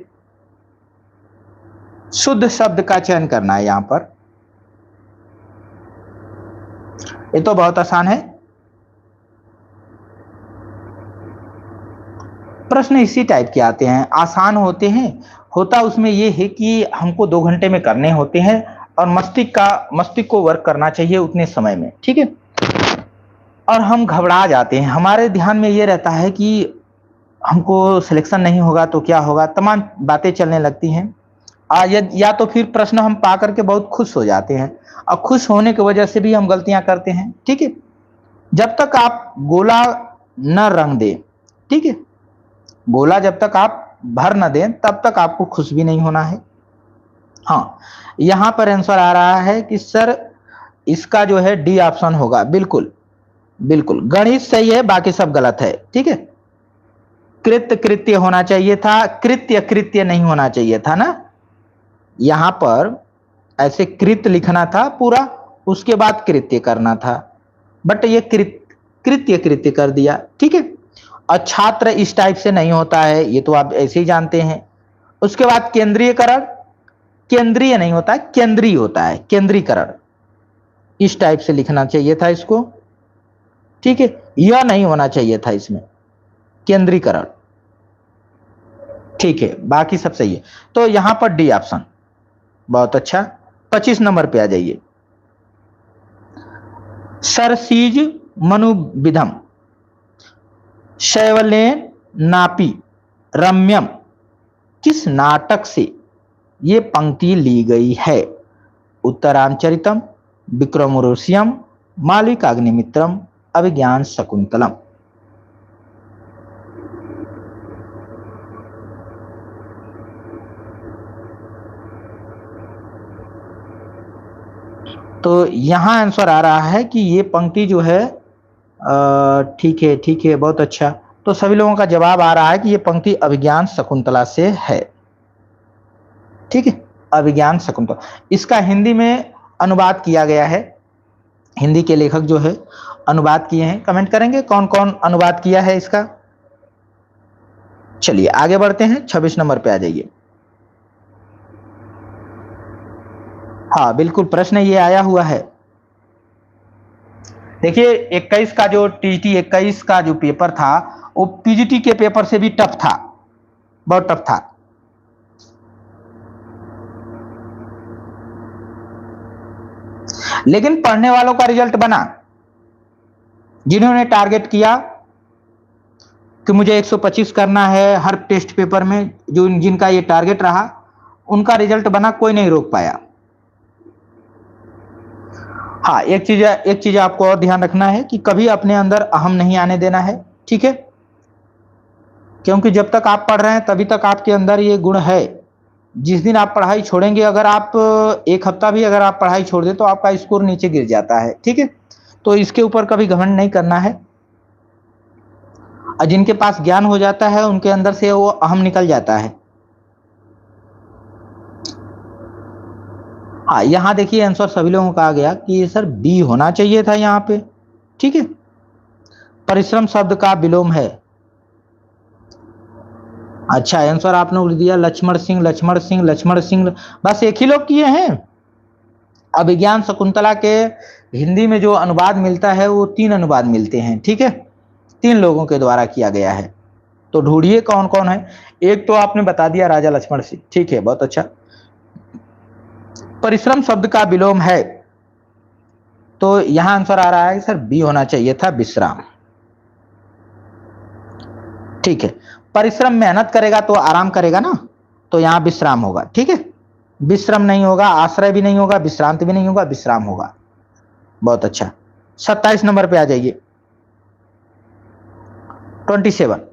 शुद्ध शब्द का चयन करना है यहां पर। ये तो बहुत आसान है, प्रश्न इसी टाइप के आते हैं, आसान होते हैं। होता उसमें यह है कि हमको 2 घंटे में करने होते हैं और मस्तिष्क को वर्क करना चाहिए उतने समय में, ठीक है। और हम घबरा जाते हैं, हमारे ध्यान में ये रहता है कि हमको सिलेक्शन नहीं होगा तो क्या होगा, तमाम बातें चलने लगती हैं। या तो फिर प्रश्न हम पा करके बहुत खुश हो जाते हैं और खुश होने की वजह से भी हम गलतियां करते हैं, ठीक है। जब तक आप गोला न रंग दें, ठीक है, गोला जब तक आप भर न दें तब तक आपको खुश भी नहीं होना है। हाँ यहां पर आंसर आ रहा है कि सर इसका जो है डी ऑप्शन होगा, बिल्कुल बिल्कुल, गणित सही है, बाकी सब गलत है, ठीक है। कृत्य होना चाहिए था, कृत्य नहीं होना चाहिए था ना, यहां पर ऐसे कृत्य लिखना था पूरा, उसके बाद कृत्य करना था, बट ये कृत्य कर दिया, ठीक है। और छात्र इस टाइप से नहीं होता है, ये तो आप ऐसे ही जानते हैं। उसके बाद केंद्रीयकरण, केंद्रीय नहीं होता है, केंद्रीय होता है, केंद्रीकरण, इस टाइप से लिखना चाहिए था इसको, ठीक है। यह नहीं होना चाहिए था इसमें, केंद्रीकरण, ठीक है, बाकी सब सही है। तो यहां पर डी ऑप्शन, बहुत अच्छा। 25 नंबर पे आ जाइए। सरसीज मनुविधम शैवलेन नापी रम्यम किस नाटक से ये पंक्ति ली गई है? उत्तरांचरितम, विक्रमोर्वशीयम, मालिकाग्निमित्रम, अभिज्ञान शकुंतलम। तो यहां आंसर आ रहा है कि ये पंक्ति जो है ठीक है, ठीक है, बहुत अच्छा। तो सभी लोगों का जवाब आ रहा है कि ये पंक्ति अभिज्ञान शकुंतला से है। ठीक है, अभिज्ञान शकुंतला। इसका हिंदी में अनुवाद किया गया है, हिंदी के लेखक जो है अनुवाद किए हैं। कमेंट करेंगे कौन कौन अनुवाद किया है इसका। चलिए आगे बढ़ते हैं, 26 नंबर पे आ जाइए। हाँ बिल्कुल, प्रश्न ये आया हुआ है। देखिए 21 का जो टीटी 21 का जो पेपर था वो पीजीटी के पेपर से भी टफ था, बहुत टफ था। लेकिन पढ़ने वालों का रिजल्ट बना, जिन्होंने टारगेट किया कि मुझे 125 करना है हर टेस्ट पेपर में, जो जिनका ये टारगेट रहा उनका रिजल्ट बना, कोई नहीं रोक पाया। हाँ एक चीज आपको और ध्यान रखना है कि कभी अपने अंदर अहम नहीं आने देना है, ठीक है? क्योंकि जब तक आप पढ़ रहे हैं तभी तक आपके अंदर ये गुण है। जिस दिन आप पढ़ाई छोड़ेंगे, अगर आप एक हफ्ता भी अगर आप पढ़ाई छोड़ दें तो आपका स्कोर नीचे गिर जाता है, ठीक है? तो इसके ऊपर कभी घमंड नहीं करना है। और जिनके पास ज्ञान हो जाता है उनके अंदर से वो अहम निकल जाता है। हाँ यहां देखिए आंसर सभी लोगों का आ गया कि सर बी होना चाहिए था यहां पे, ठीक है? परिश्रम शब्द का विलोम है। अच्छा आंसर आपने उड़ दिया लक्ष्मण सिंह, लक्ष्मण सिंह, लक्ष्मण सिंह, बस एक ही लोग किए हैं। अभिज्ञान शकुंतला के हिंदी में जो अनुवाद मिलता है वो 3 अनुवाद मिलते हैं, ठीक है? 3 लोगों के द्वारा किया गया है। तो ढूंढिए कौन कौन है। एक तो आपने बता दिया राजा लक्ष्मण सिंह, ठीक है, बहुत अच्छा। परिश्रम शब्द का विलोम है, तो यहां आंसर आ रहा है सर बी होना चाहिए था, विश्राम। ठीक है, परिश्रम मेहनत करेगा तो आराम करेगा ना, तो यहां विश्राम होगा, ठीक है? विश्राम नहीं होगा, आश्रय भी नहीं होगा, विश्रांति भी नहीं होगा, विश्राम होगा। बहुत अच्छा। 27 नंबर पे आ जाइए। 27।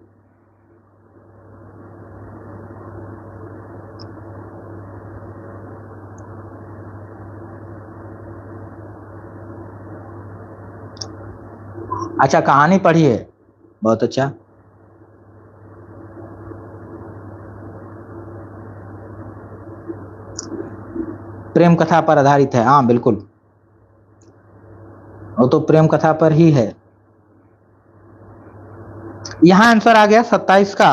अच्छा कहानी पढ़ी है, बहुत अच्छा। प्रेम कथा पर आधारित है, हाँ बिल्कुल, वो तो प्रेम कथा पर ही है। यहां आंसर आ गया 27 का।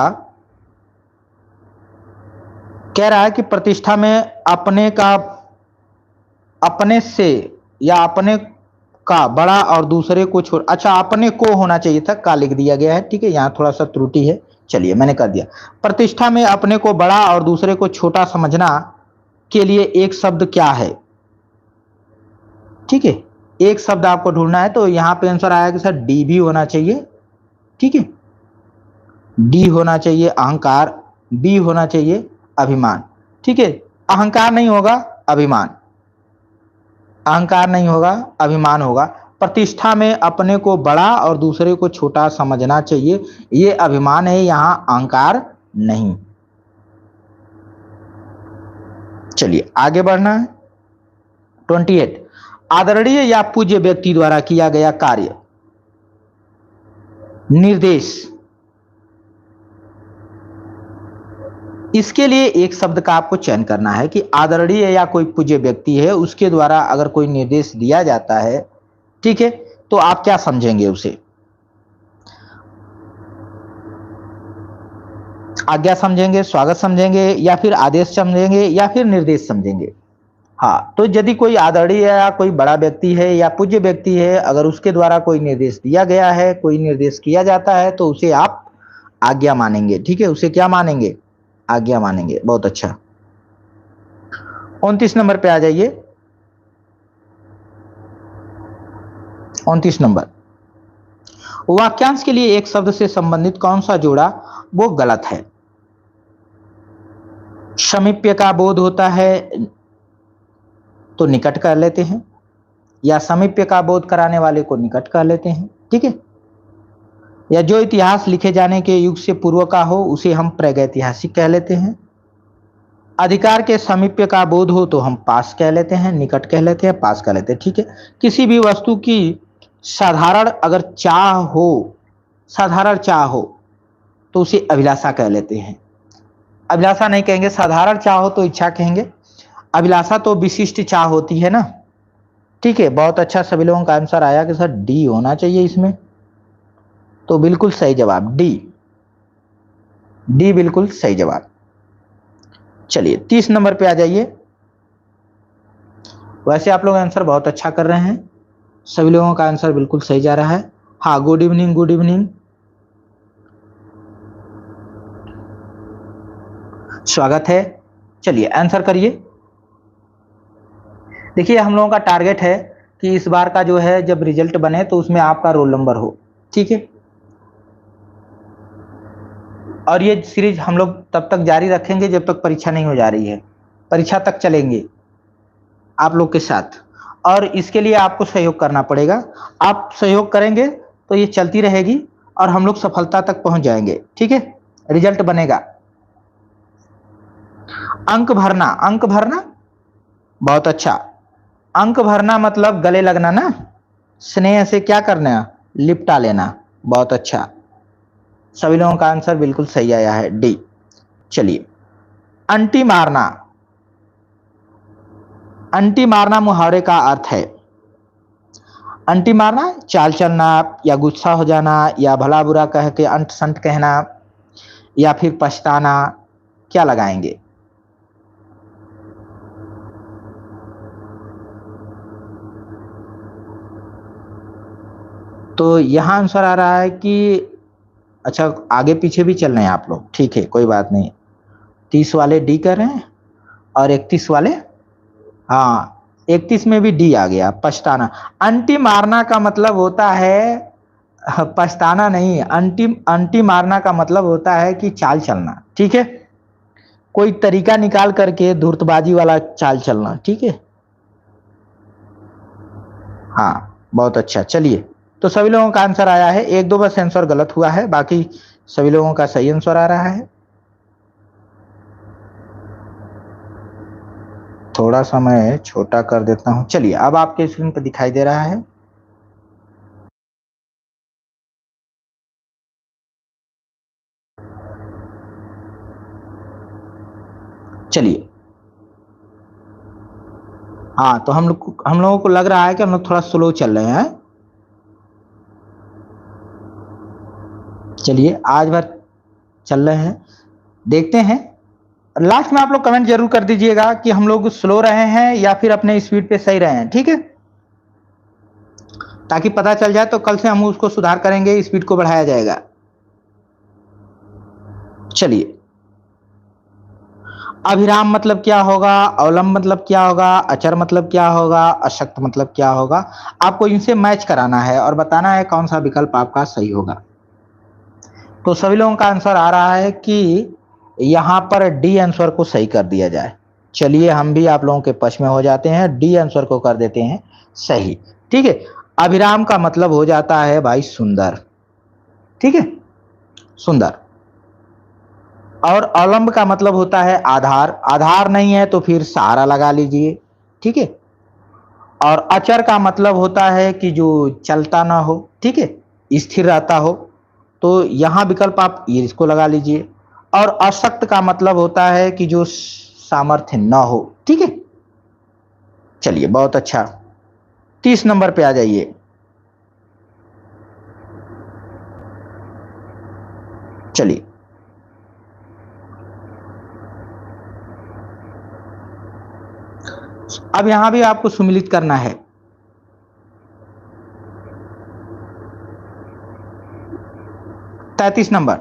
कह रहा है कि प्रतिष्ठा में अपने का, अपने से या अपने का बड़ा और दूसरे को छोड़, अच्छा अपने को होना चाहिए था, का लिख दिया गया है, ठीक है? यहां थोड़ा सा त्रुटि है, चलिए मैंने कर दिया। प्रतिष्ठा में अपने को बड़ा और दूसरे को छोटा समझना के लिए एक शब्द क्या है? ठीक है, एक शब्द आपको ढूंढना है। तो यहां पे आंसर आया कि सर डी भी होना चाहिए, ठीक है? डी होना चाहिए अहंकार, बी होना चाहिए अभिमान, ठीक है? अहंकार नहीं होगा, अभिमान, अहंकार नहीं होगा, अभिमान होगा। प्रतिष्ठा में अपने को बड़ा और दूसरे को छोटा समझना चाहिए, ये अभिमान है, यहां अहंकार नहीं। चलिए आगे बढ़ना है। 28, आदरणीय या पूज्य व्यक्ति द्वारा किया गया कार्य, निर्देश, इसके लिए एक शब्द का आपको चयन करना है कि आदरणीय या कोई पूज्य व्यक्ति है उसके द्वारा अगर कोई निर्देश दिया जाता है, ठीक है, तो आप क्या समझेंगे उसे? आज्ञा समझेंगे, स्वागत समझेंगे, या फिर आदेश समझेंगे, या फिर निर्देश समझेंगे? हाँ, तो यदि कोई आदरणीय या कोई बड़ा व्यक्ति है या पूज्य व्यक्ति है, अगर उसके द्वारा कोई निर्देश दिया गया है, कोई निर्देश किया जाता है, तो उसे आप आज्ञा मानेंगे, ठीक है? उसे क्या मानेंगे? आज्ञा मानेंगे। बहुत अच्छा। 29 नंबर पे आ जाइए। 29 नंबर, वाक्यांश के लिए एक शब्द से संबंधित कौन सा जोड़ा वो गलत है? समीप्य का बोध होता है तो निकट कर लेते हैं, या समीप्य का बोध कराने वाले को निकट कर लेते हैं, ठीक है। या जो इतिहास लिखे जाने के युग से पूर्व का हो उसे हम प्रागैतिहासिक कह लेते हैं। अधिकार के समीप्य का बोध हो तो हम पास कह लेते हैं, निकट कह लेते हैं, पास कह लेते हैं, ठीक है। किसी भी वस्तु की साधारण अगर चाह हो, साधारण चाह हो तो उसे अभिलाषा कह लेते हैं। अभिलाषा नहीं कहेंगे, साधारण चाह हो तो इच्छा कहेंगे, अभिलाषा तो विशिष्ट चाह होती है ना, ठीक है। बहुत अच्छा, सभी लोगों का आंसर आया कि सर डी होना चाहिए इसमें, तो बिल्कुल सही जवाब डी, डी बिल्कुल सही जवाब। चलिए 30 नंबर पे आ जाइए। वैसे आप लोग आंसर बहुत अच्छा कर रहे हैं, सभी लोगों का आंसर बिल्कुल सही जा रहा है। हाँ, गुड इवनिंग, गुड इवनिंग, स्वागत है। चलिए आंसर करिए। देखिए हम लोगों का टारगेट है कि इस बार का जो है जब रिजल्ट बने तो उसमें आपका रोल नंबर हो, ठीक है। और ये सीरीज हम लोग तब तक जारी रखेंगे जब तक परीक्षा नहीं हो जा रही है, परीक्षा तक चलेंगे आप लोग के साथ, और इसके लिए आपको सहयोग करना पड़ेगा। आप सहयोग करेंगे तो ये चलती रहेगी और हम लोग सफलता तक पहुंच जाएंगे, ठीक है। रिजल्ट बनेगा। अंक भरना, अंक भरना, बहुत अच्छा। अंक भरना मतलब गले लगना ना, स्नेह से क्या करना, लिपटा लेना, बहुत अच्छा। सभी लोगों का आंसर बिल्कुल सही आया है, डी। चलिए, अंटी मारना, अंटी मारना मुहावरे का अर्थ है। अंटी मारना चाल चलना, या गुस्सा हो जाना, या भला बुरा कह के अंट संट कहना, या फिर पछताना, क्या लगाएंगे? तो यहां आंसर आ रहा है कि अच्छा, आगे पीछे भी चल रहे हैं आप लोग, ठीक है, कोई बात नहीं। 30 वाले डी कर रहे हैं और 31 वाले, हाँ 31 में भी डी आ गया, पछताना। अंटी मारना का मतलब होता है पछताना नहीं, अंटी अंटी मारना का मतलब होता है कि चाल चलना, ठीक है। कोई तरीका निकाल करके धूर्तबाजी वाला चाल चलना, ठीक है। हाँ बहुत अच्छा। चलिए, तो सभी लोगों का आंसर आया है, एक दो बस आंसर गलत हुआ है, बाकी सभी लोगों का सही आंसर आ रहा है। थोड़ा सा मैं छोटा कर देता हूं। चलिए, अब आपके स्क्रीन पर दिखाई दे रहा है। चलिए, हाँ तो हम लोगों को लग रहा है कि हम लोग थोड़ा स्लो चल रहे हैं। चलिए, आज भर चल रहे हैं, देखते हैं। लास्ट में आप लोग कमेंट जरूर कर दीजिएगा कि हम लोग स्लो रहे हैं या फिर अपने स्पीड पे सही रहे हैं, ठीक है, ताकि पता चल जाए, तो कल से हम उसको सुधार करेंगे, स्पीड को बढ़ाया जाएगा। चलिए, अभिराम मतलब क्या होगा, अवलंब मतलब क्या होगा, अचर मतलब क्या होगा, अशक्त मतलब क्या होगा, आपको इनसे मैच कराना है और बताना है कौन सा विकल्प आपका सही होगा। तो सभी लोगों का आंसर आ रहा है कि यहां पर डी आंसर को सही कर दिया जाए। चलिए, हम भी आप लोगों के पक्ष में हो जाते हैं, डी आंसर को कर देते हैं सही, ठीक है। अभिराम का मतलब हो जाता है भाई सुंदर, ठीक है, सुंदर। और अवलंब का मतलब होता है आधार, आधार नहीं है तो फिर सहारा लगा लीजिए, ठीक है। और अचर का मतलब होता है कि जो चलता ना हो, ठीक है, स्थिर रहता हो, तो यहां विकल्प आप ये इसको लगा लीजिए। और अशक्त का मतलब होता है कि जो सामर्थ्य ना हो, ठीक है। चलिए, बहुत अच्छा। 30 नंबर पे आ जाइए। चलिए, अब यहां भी आपको सुमिलित करना है। 33 नंबर,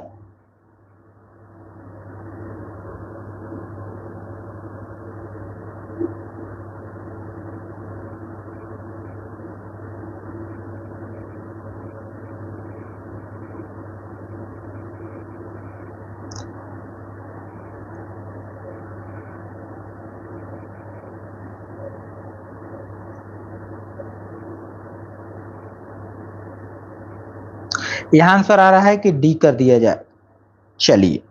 यहाँ आंसर आ रहा है कि डी कर दिया जाए। चलिए,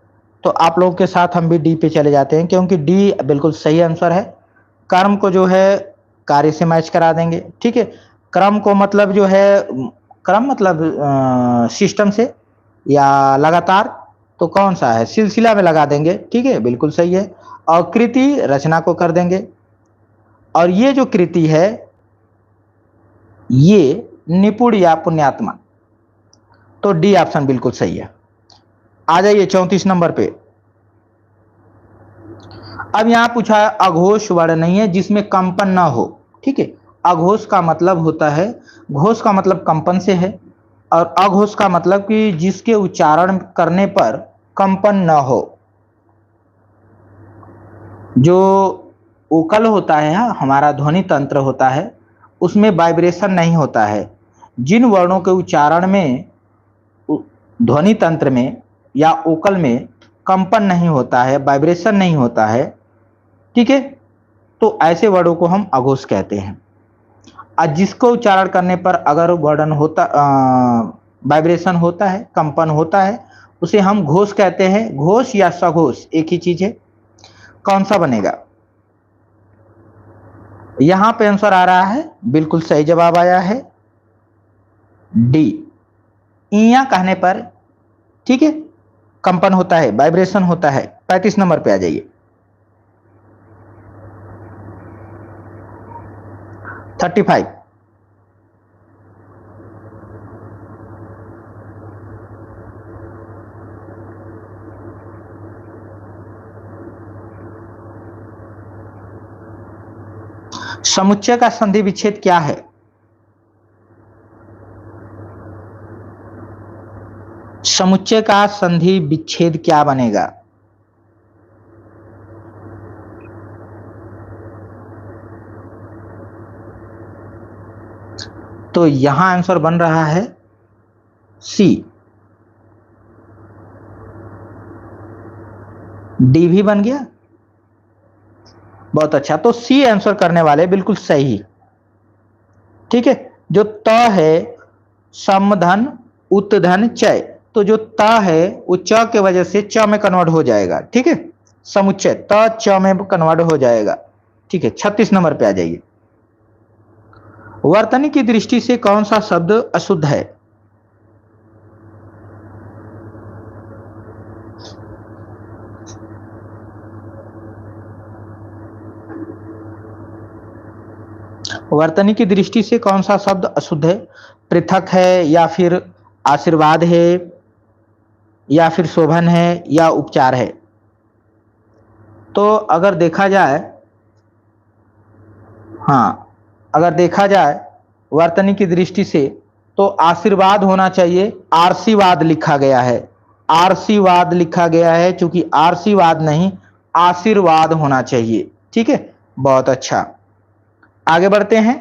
तो आप लोगों के साथ हम भी डी पे चले जाते हैं, क्योंकि डी बिल्कुल सही आंसर है। कर्म को जो है कार्य से मैच करा देंगे, ठीक है। क्रम को मतलब जो है, क्रम मतलब सिस्टम से या लगातार, तो कौन सा है, सिलसिला में लगा देंगे, ठीक है, बिल्कुल सही है। और कृति रचना को कर देंगे, और ये जो कृति है ये निपुण या पुण्यात्मा, तो डी ऑप्शन बिल्कुल सही है। आ जाइए 34 नंबर पे। अब यहां पूछा है अघोष वर्ण नहीं है जिसमें कंपन ना हो, ठीक है। अघोष का मतलब होता है, घोष का मतलब कंपन से है, और अघोष का मतलब कि जिसके उच्चारण करने पर कंपन न हो। जो ओकल होता है, हमारा ध्वनि तंत्र होता है, उसमें वाइब्रेशन नहीं होता है। जिन वर्णों के उच्चारण में, ध्वनि तंत्र में या ओकल में कंपन नहीं होता है, वाइब्रेशन नहीं होता है, ठीक है, तो ऐसे वर्णों को हम अघोष कहते हैं। और जिसको उच्चारण करने पर अगर वर्णन होता, वाइब्रेशन होता है, कंपन होता है, उसे हम घोष कहते हैं। घोष या सघोष एक ही चीज है। कौन सा बनेगा? यहां पे आंसर आ रहा है, बिल्कुल सही जवाब आया है डी। इया कहने पर, ठीक है, कंपन होता है, वाइब्रेशन होता है। 35 नंबर पे आ जाइए। 35। समुच्चय का संधि विच्छेद क्या है? समुच्चय का संधि विच्छेद क्या बनेगा? तो यहां आंसर बन रहा है सी। डी भी बन गया, बहुत अच्छा। तो सी आंसर करने वाले बिल्कुल सही, ठीक है। जो त है, समधन उत्धन चय, तो जो त है वो च के वजह से च में कन्वर्ट हो जाएगा, ठीक है। समुच्चय त च में कन्वर्ट हो जाएगा, ठीक है। 36 नंबर पे आ जाइए। वर्तनी की दृष्टि से कौन सा शब्द अशुद्ध है? वर्तनी की दृष्टि से कौन सा शब्द अशुद्ध है? पृथक है, या फिर आशीर्वाद है, या फिर शोभन है, या उपचार है? तो अगर देखा जाए, हाँ, अगर देखा जाए वर्तनी की दृष्टि से, तो आशीर्वाद होना चाहिए। आरसीवाद लिखा गया है, आरसीवाद लिखा गया है, क्योंकि आरसीवाद नहीं, आशीर्वाद होना चाहिए, ठीक है। बहुत अच्छा, आगे बढ़ते हैं।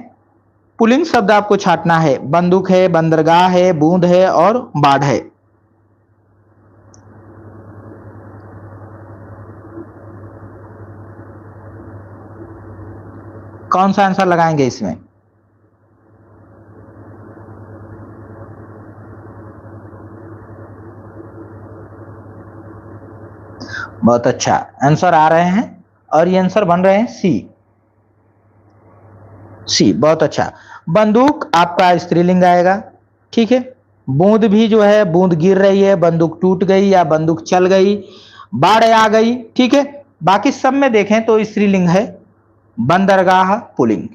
पुल्लिंग शब्द आपको छांटना है। बंदूक है, बंदरगाह है, बूंद है, और बाढ़ है। कौन सा आंसर लगाएंगे इसमें? बहुत अच्छा, आंसर आ रहे हैं, और ये आंसर बन रहे हैं सी। सी, बहुत अच्छा। बंदूक आपका स्त्रीलिंग आएगा, ठीक है। बूंद भी जो है, बूंद गिर रही है, बंदूक टूट गई या बंदूक चल गई, बाढ़ आ गई, ठीक है। बाकी सब में देखें तो स्त्रीलिंग है। बंदरगाह पुल्लिंग।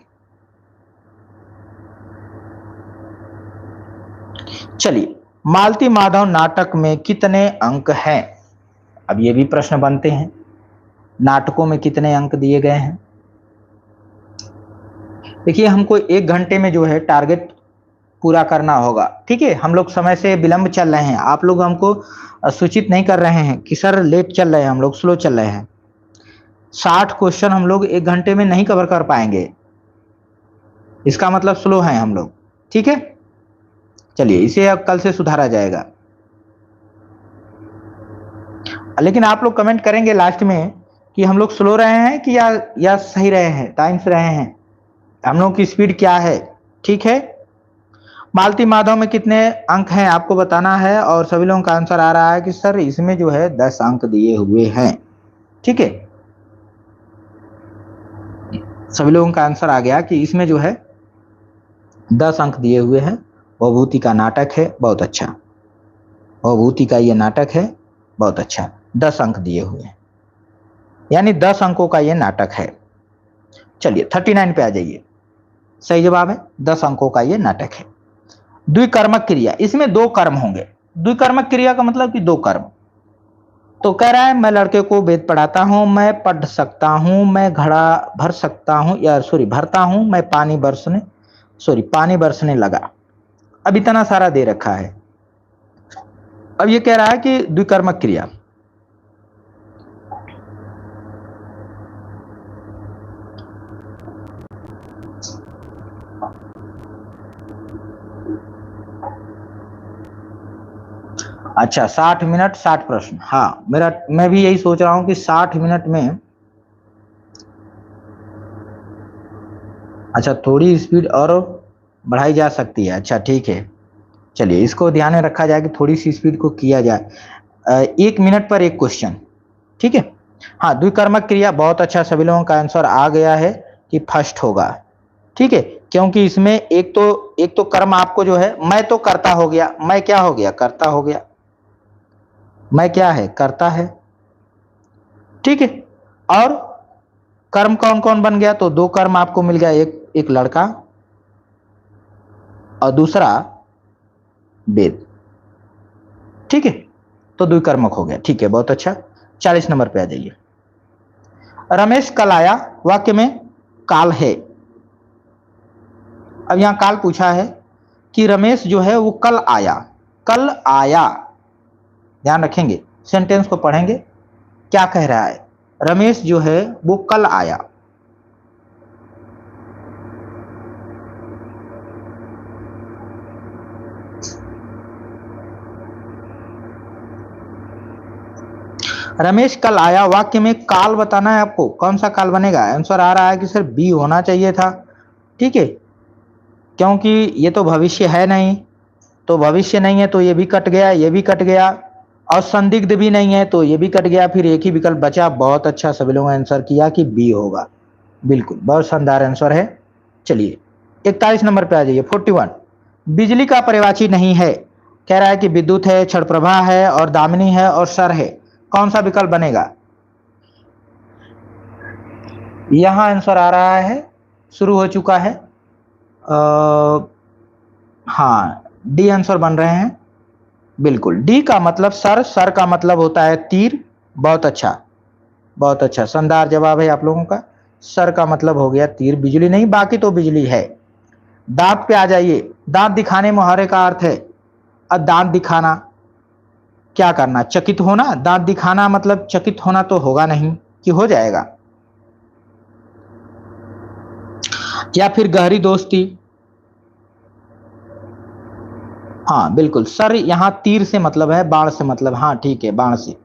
चलिए, मालती माधव नाटक में कितने अंक हैं? अब ये भी प्रश्न बनते हैं, नाटकों में कितने अंक दिए गए हैं। देखिए, हमको 1 घंटे में जो है टारगेट पूरा करना होगा, ठीक है। हम लोग समय से विलंब चल रहे हैं, आप लोग हमको सूचित नहीं कर रहे हैं कि सर लेट चल रहे हैं, हम लोग स्लो चल रहे हैं। 60 क्वेश्चन हम लोग 1 घंटे में नहीं कवर कर पाएंगे, इसका मतलब स्लो हैं हम लोग, ठीक है। चलिए, इसे अब कल से सुधारा जाएगा। लेकिन आप लोग कमेंट करेंगे लास्ट में कि हम लोग स्लो रहे हैं कि या सही रहे हैं, टाइम से रहे हैं, हम लोग की स्पीड क्या है, ठीक है। मालती माधव में कितने अंक हैं आपको बताना है, और सभी लोगों का आंसर आ रहा है कि सर इसमें जो है 10 अंक दिए हुए हैं। ठीक है, सभी लोगों का आंसर आ गया कि इसमें जो है 10 अंक दिए हुए हैं। विभूति का नाटक है, बहुत अच्छा, विभूति का ये नाटक है, बहुत अच्छा, 10 अंक दिए हुए हैं, यानी 10 अंकों का ये नाटक है। चलिए 39 पे आ जाइए, सही जवाब है, 10 अंकों का ये नाटक है। द्विकर्मक क्रिया, इसमें 2 कर्म होंगे। द्विकर्मक क्रिया का मतलब कि 2 कर्म। तो कह रहा है मैं लड़के को वेद पढ़ाता हूं, मैं पढ़ सकता हूं, मैं घड़ा भर सकता हूं, या सॉरी भरता हूं, मैं पानी बरसने लगा। अब इतना सारा दे रखा है। अब ये कह रहा है कि द्विकर्मक क्रिया, अच्छा 60 मिनट 60 प्रश्न। हाँ मैं भी यही सोच रहा हूं कि 60 मिनट में, अच्छा थोड़ी स्पीड और बढ़ाई जा सकती है। अच्छा ठीक है, चलिए इसको ध्यान में रखा जाए कि थोड़ी सी स्पीड को किया जाए। 1 मिनट पर एक क्वेश्चन, ठीक है। हाँ द्विकर्मक क्रिया, बहुत अच्छा, सभी लोगों का आंसर आ गया है कि फर्स्ट होगा। ठीक है, क्योंकि इसमें एक तो कर्म आपको जो है, मैं तो करता हो गया, मैं क्या हो गया, करता हो गया, मैं क्या है, करता है। ठीक है, और कर्म कौन कौन बन गया, तो 2 कर्म आपको मिल गया, एक लड़का और दूसरा वेद। ठीक है, तो द्विकर्मक हो गया। ठीक है, बहुत अच्छा। 40 नंबर पे आ जाइए। रमेश कल आया, वाक्य में काल है। अब यहां काल पूछा है कि रमेश जो है वो कल आया, कल आया, ध्यान रखेंगे, सेंटेंस को पढ़ेंगे, क्या कह रहा है, रमेश जो है वो कल आया। रमेश कल आया, वाक्य में काल बताना है आपको, कौन सा काल बनेगा। आंसर आ रहा है कि सर बी होना चाहिए था। ठीक है, क्योंकि ये तो भविष्य है नहीं, तो भविष्य नहीं है तो ये भी कट गया, ये भी कट गया, और संदिग्ध भी नहीं है तो ये भी कट गया, फिर एक ही विकल्प बचा। बहुत अच्छा, सभी लोगों ने आंसर किया कि बी होगा, बिल्कुल बहुत शानदार आंसर है। चलिए 41 नंबर पे आ जाइए। 41, बिजली का पर्यायवाची नहीं है, कह रहा है कि विद्युत है, क्षण प्रभा है, और दामिनी है, और सर है, कौन सा विकल्प बनेगा। यहां आंसर आ रहा है, शुरू हो चुका है, हाँ डी आंसर बन रहे हैं, बिल्कुल डी का मतलब सर, सर का मतलब होता है तीर। बहुत अच्छा, बहुत अच्छा, शानदार जवाब है आप लोगों का, सर का मतलब हो गया तीर, बिजली नहीं, बाकी तो बिजली है। दांत पे आ जाइए, दांत दिखाने मुहावरे का अर्थ है, अब दांत दिखाना क्या करना, चकित होना, दांत दिखाना मतलब चकित होना तो होगा नहीं कि हो जाएगा, या फिर गहरी दोस्ती। हाँ बिल्कुल, सर यहाँ तीर से मतलब है, बाण से मतलब, हाँ ठीक है, बाण से,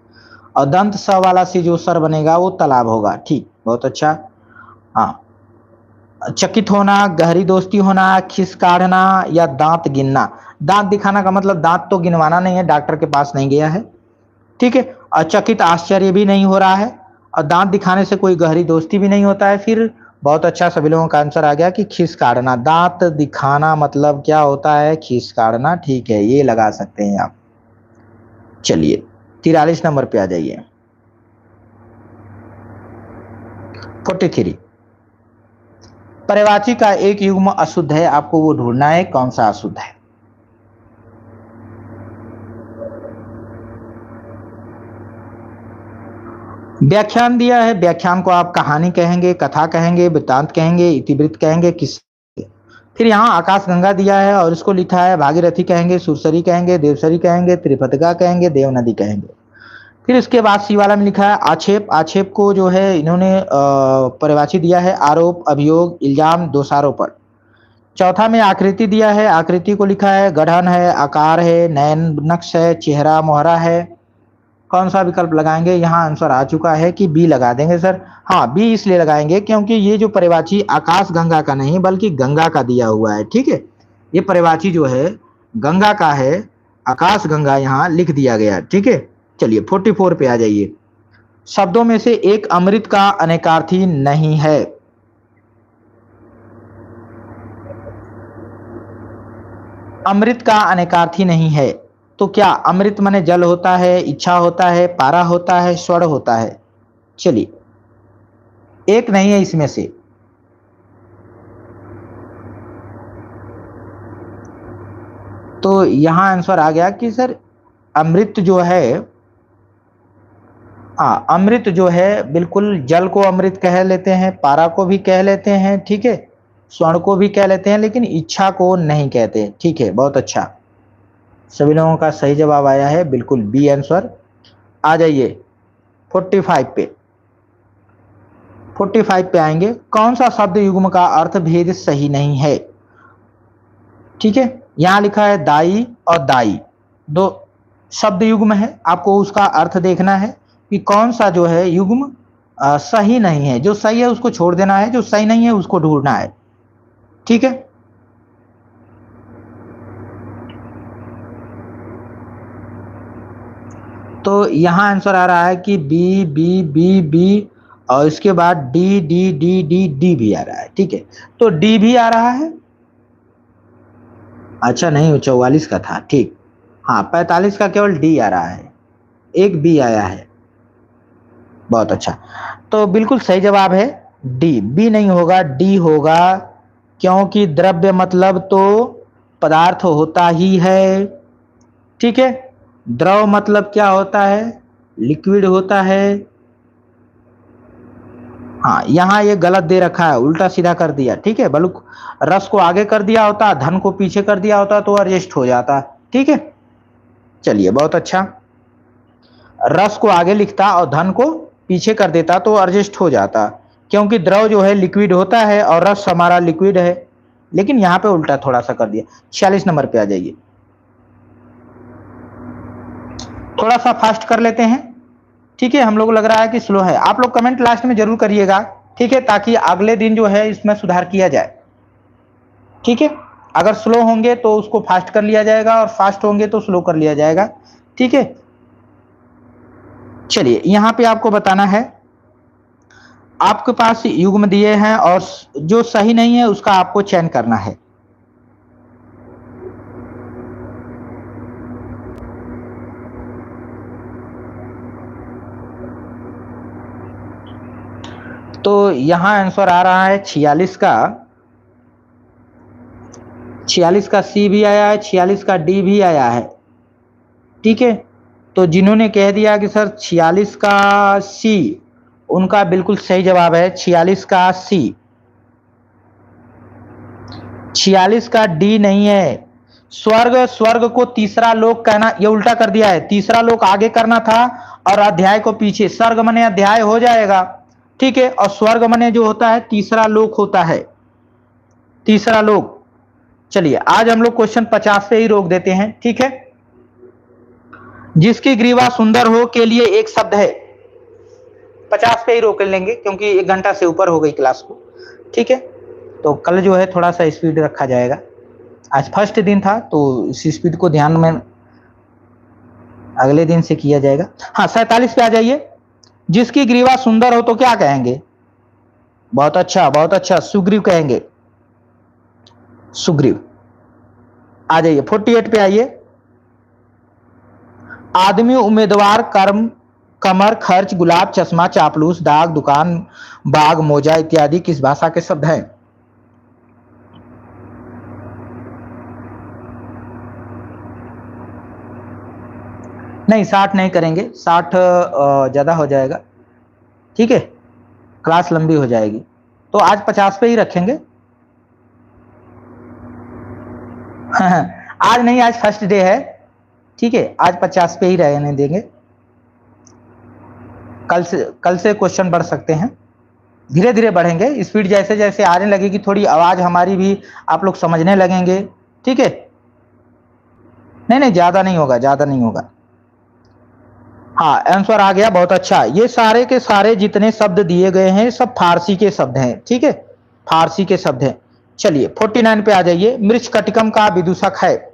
और दंत स वाला से जो सर बनेगा वो तालाब होगा। ठीक, बहुत अच्छा। हाँ, चकित होना, गहरी दोस्ती होना, खिस काढ़ना, या दांत गिनना। दांत दिखाना का मतलब दांत तो गिनवाना नहीं है, डॉक्टर के पास नहीं गया है। ठीक है, और चकित आश्चर्य भी नहीं हो रहा है, और दांत दिखाने से कोई गहरी दोस्ती भी नहीं होता है। फिर बहुत अच्छा, सभी लोगों का आंसर आ गया कि खीस काटना, दांत दिखाना मतलब क्या होता है, खीस काटना। ठीक है, ये लगा सकते हैं आप। चलिए 43 नंबर पे आ जाइए। 43, पर्यायवाची का एक युग्म अशुद्ध है, आपको वो ढूंढना है कौन सा अशुद्ध है। व्याख्यान दिया है, व्याख्यान को आप कहानी कहेंगे, कथा कहेंगे, वृत्तांत कहेंगे, इतिवृत्त कहेंगे, किस। फिर यहाँ आकाश गंगा दिया है और इसको लिखा है भागीरथी कहेंगे, सुरसरी कहेंगे, देवसरी कहेंगे, त्रिपतका कहेंगे, देव नदी कहेंगे। फिर इसके बाद सी वाला में लिखा है आक्षेप। आक्षेप को जो है इन्होंने पर्यायवाची दिया है आरोप, अभियोग, इल्जाम, दोषारोपण। चौथा में आकृति दिया है, आकृति को लिखा है गठन है, आकार है, नयन नक्श है, चेहरा मोहरा है। कौन सा विकल्प लगाएंगे, यहाँ आंसर आ चुका है कि बी लगा देंगे सर। हाँ बी इसलिए लगाएंगे क्योंकि ये जो पर्यायवाची आकाश गंगा का नहीं बल्कि गंगा का दिया हुआ है। ठीक है, ये पर्यायवाची जो है गंगा का है, आकाश गंगा यहाँ लिख दिया गया। ठीक है, चलिए 44 पे आ जाइए। शब्दों में से एक अमृत का अनेकार्थी नहीं है। अमृत का अनेकार्थी नहीं है, तो क्या अमृत माने जल होता है, इच्छा होता है, पारा होता है, स्वर होता है? चलिए, एक नहीं है इसमें से। तो यहां आंसर आ गया कि सर अमृत जो है, अमृत जो है बिल्कुल जल को अमृत कह लेते हैं, पारा को भी कह लेते हैं, ठीक है, स्वर्ण को भी कह लेते हैं, लेकिन इच्छा को नहीं कहते। ठीक है, बहुत अच्छा, सभी लोगों का सही जवाब आया है, बिल्कुल बी आंसर। आ जाइए 45 पे। 45 पे आएंगे। कौन सा शब्द युग्म का अर्थ भेद सही नहीं है? ठीक है, यहां लिखा है दाई और दाई, दो शब्द युग्म है, आपको उसका अर्थ देखना है कि कौन सा जो है युग्म सही नहीं है। जो सही है उसको छोड़ देना है, जो सही नहीं है उसको ढूंढना है। ठीक है, तो यहां आंसर आ रहा है कि बी बी बी बी और इसके बाद D D D D D भी आ रहा है। ठीक है, तो डी भी आ रहा है। अच्छा नहीं, 44 का था, ठीक। हाँ, 45 का केवल डी आ रहा है, एक बी आया है। बहुत अच्छा, तो बिल्कुल सही जवाब है डी। बी नहीं होगा, डी होगा, क्योंकि द्रव्य मतलब तो पदार्थ होता ही है। ठीक है, द्रव मतलब क्या होता है? लिक्विड होता है। हाँ, यहां ये गलत दे रखा है, उल्टा सीधा कर दिया। ठीक है, बलुक रस को आगे कर दिया होता, धन को पीछे कर दिया होता तो एडजस्ट हो जाता। ठीक है, चलिए बहुत अच्छा, रस को आगे लिखता और धन को पीछे कर देता तो एडजस्ट हो जाता, क्योंकि द्रव जो है लिक्विड होता है और रस हमारा लिक्विड है, लेकिन यहां पे उल्टा थोड़ा सा कर दिया। 46 नंबर पे आ जाइए, थोड़ा सा फास्ट कर लेते हैं। ठीक है, हम लोग लग रहा है कि स्लो है। आप लोग कमेंट लास्ट में जरूर करिएगा, ठीक है, ताकि अगले दिन जो है इसमें सुधार किया जाए। ठीक है, अगर स्लो होंगे तो उसको फास्ट कर लिया जाएगा और फास्ट होंगे तो स्लो कर लिया जाएगा। ठीक है, चलिए यहां पे आपको बताना है, आपके पास युग्म दिए हैं और जो सही नहीं है उसका आपको चयन करना है। तो यहां आंसर आ रहा है 46 का। 46 का सी भी आया है, 46 का डी भी आया है। ठीक है, तो जिन्होंने कह दिया कि सर 46 का सी, उनका बिल्कुल सही जवाब है 46 का सी। 46 का डी नहीं है। स्वर्ग, स्वर्ग को तीसरा लोक कहना, ये उल्टा कर दिया है, तीसरा लोक आगे करना था और अध्याय को पीछे। स्वर्ग मने अध्याय हो जाएगा, ठीक है, और स्वर्ग मने जो होता है तीसरा लोक होता है, तीसरा लोक। चलिए आज हम लोग क्वेश्चन 50 पे ही रोक देते हैं। ठीक है, जिसकी ग्रीवा सुंदर हो के लिए एक शब्द है। 50 पे ही रोक लेंगे क्योंकि 1 घंटा से ऊपर हो गई क्लास को। ठीक है, तो कल जो है थोड़ा सा स्पीड रखा जाएगा, आज फर्स्ट दिन था तो इस स्पीड को ध्यान में अगले दिन से किया जाएगा। हाँ, 47 पे आ जाइए। जिसकी ग्रीवा सुंदर हो तो क्या कहेंगे? बहुत अच्छा, बहुत अच्छा, सुग्रीव कहेंगे, सुग्रीव। आ जाइए 48 पे आइए। आदमी, उम्मीदवार, कर्म, कमर, खर्च, गुलाब, चश्मा, चापलूस, दाग, दुकान, बाग, मोजा इत्यादि किस भाषा के शब्द हैं? नहीं 60 नहीं करेंगे, 60 ज्यादा हो जाएगा। ठीक है, क्लास लंबी हो जाएगी, तो आज 50 पे ही रखेंगे। आज नहीं, आज फर्स्ट डे है। ठीक है, आज 50 पे ही रहने देंगे, कल से क्वेश्चन बढ़ सकते हैं, धीरे धीरे बढ़ेंगे। स्पीड जैसे जैसे आने लगेगी, थोड़ी आवाज हमारी भी आप लोग समझने लगेंगे। ठीक है, नहीं नहीं ज्यादा नहीं होगा, ज्यादा नहीं होगा। हाँ, आंसर आ गया, बहुत अच्छा। ये सारे के सारे जितने शब्द दिए गए हैं सब फारसी के शब्द हैं। ठीक है, फारसी के शब्द हैं। चलिए 49 पे आ जाइए। मृच्छकटिकम का विदूषक है,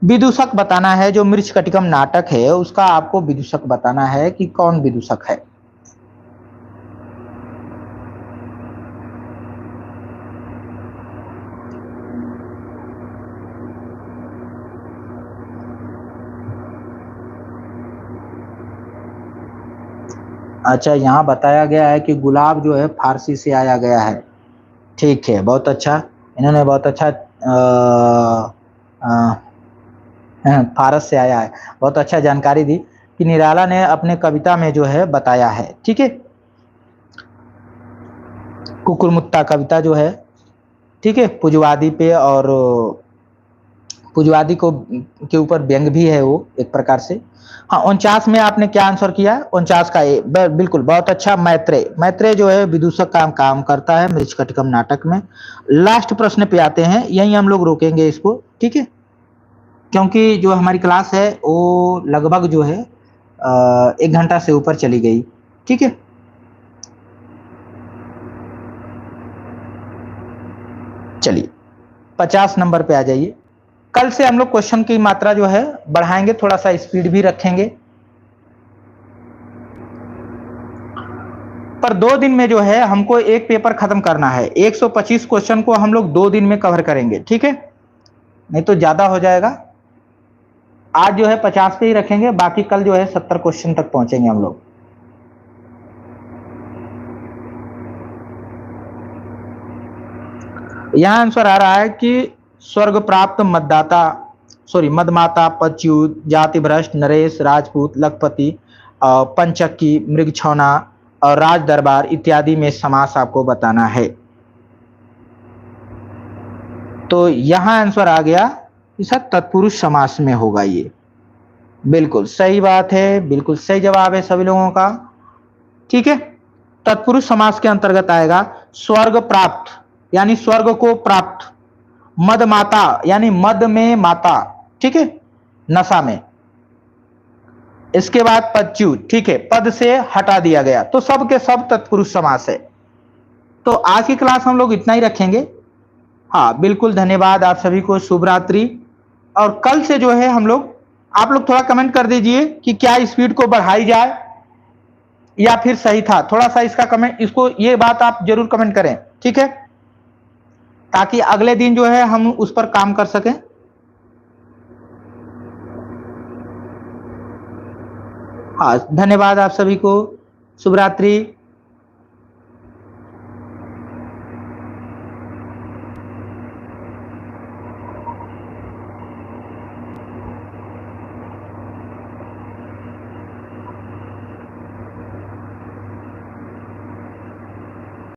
विदूषक बताना है। जो मृच्छकटिकम नाटक है उसका आपको विदूषक बताना है कि कौन विदूषक है। अच्छा, यहाँ बताया गया है कि गुलाब जो है फारसी से आया गया है। ठीक है, बहुत अच्छा, इन्होंने बहुत अच्छा फारस से आया है, बहुत अच्छा जानकारी दी कि निराला ने अपने कविता में जो है बताया है। ठीक है, कुकुरमुत्ता कविता जो है, ठीक है, पुजवादी पे, और पुजवादी को के ऊपर व्यंग भी है वो एक प्रकार से। हाँ, 49 में आपने क्या आंसर किया? 49 का ए, बिल्कुल, बहुत अच्छा। मैत्रेय, मैत्रेय जो है विदूषक का काम करता है मृच्छकटिकम नाटक में। लास्ट प्रश्न पे आते हैं, यहीं हम लोग रोकेंगे इसको, ठीक है, क्योंकि जो हमारी क्लास है वो लगभग जो है 1 घंटा से ऊपर चली गई। ठीक है, चलिए 50 नंबर पे आ जाइए। कल से हम लोग क्वेश्चन की मात्रा जो है बढ़ाएंगे, थोड़ा सा स्पीड भी रखेंगे, पर 2 दिन में जो है हमको एक पेपर खत्म करना है। 125 क्वेश्चन को हम लोग 2 दिन में कवर करेंगे, ठीक है, नहीं तो ज्यादा हो जाएगा। आज जो है 50 पे ही रखेंगे, बाकी कल जो है 70 क्वेश्चन तक पहुंचेंगे हम लोग। यहां आंसर आ रहा है कि स्वर्ग प्राप्त मदमाता, पच्यूत, जाति भ्रष्ट, नरेश, राजपूत, लखपति, पंचक्की, मृगछौना और राज दरबार इत्यादि में समास आपको बताना है। तो यहां आंसर आ गया कि सर तत्पुरुष समास में होगा ये। बिल्कुल सही बात है, बिल्कुल सही जवाब है सभी लोगों का। ठीक है, तत्पुरुष समास के अंतर्गत आएगा स्वर्ग प्राप्त यानी स्वर्ग को प्राप्त, मद माता यानी मद में माता, ठीक है, नशा में। इसके बाद पच्यूत, ठीक है, पद से हटा दिया गया, तो सब के सब तत्पुरुष समास है। तो आज की क्लास हम लोग इतना ही रखेंगे। हाँ बिल्कुल, धन्यवाद आप सभी को, शुभ रात्रि। और कल से जो है हम लोग, आप लोग थोड़ा कमेंट कर दीजिए कि क्या स्पीड को बढ़ाई जाए या फिर सही था। थोड़ा सा इसका कमेंट, इसको ये बात आप जरूर कमेंट करें, ठीक है, ताकि अगले दिन जो है हम उस पर काम कर सकें। हाँ, धन्यवाद आप सभी को, शुभ रात्रि।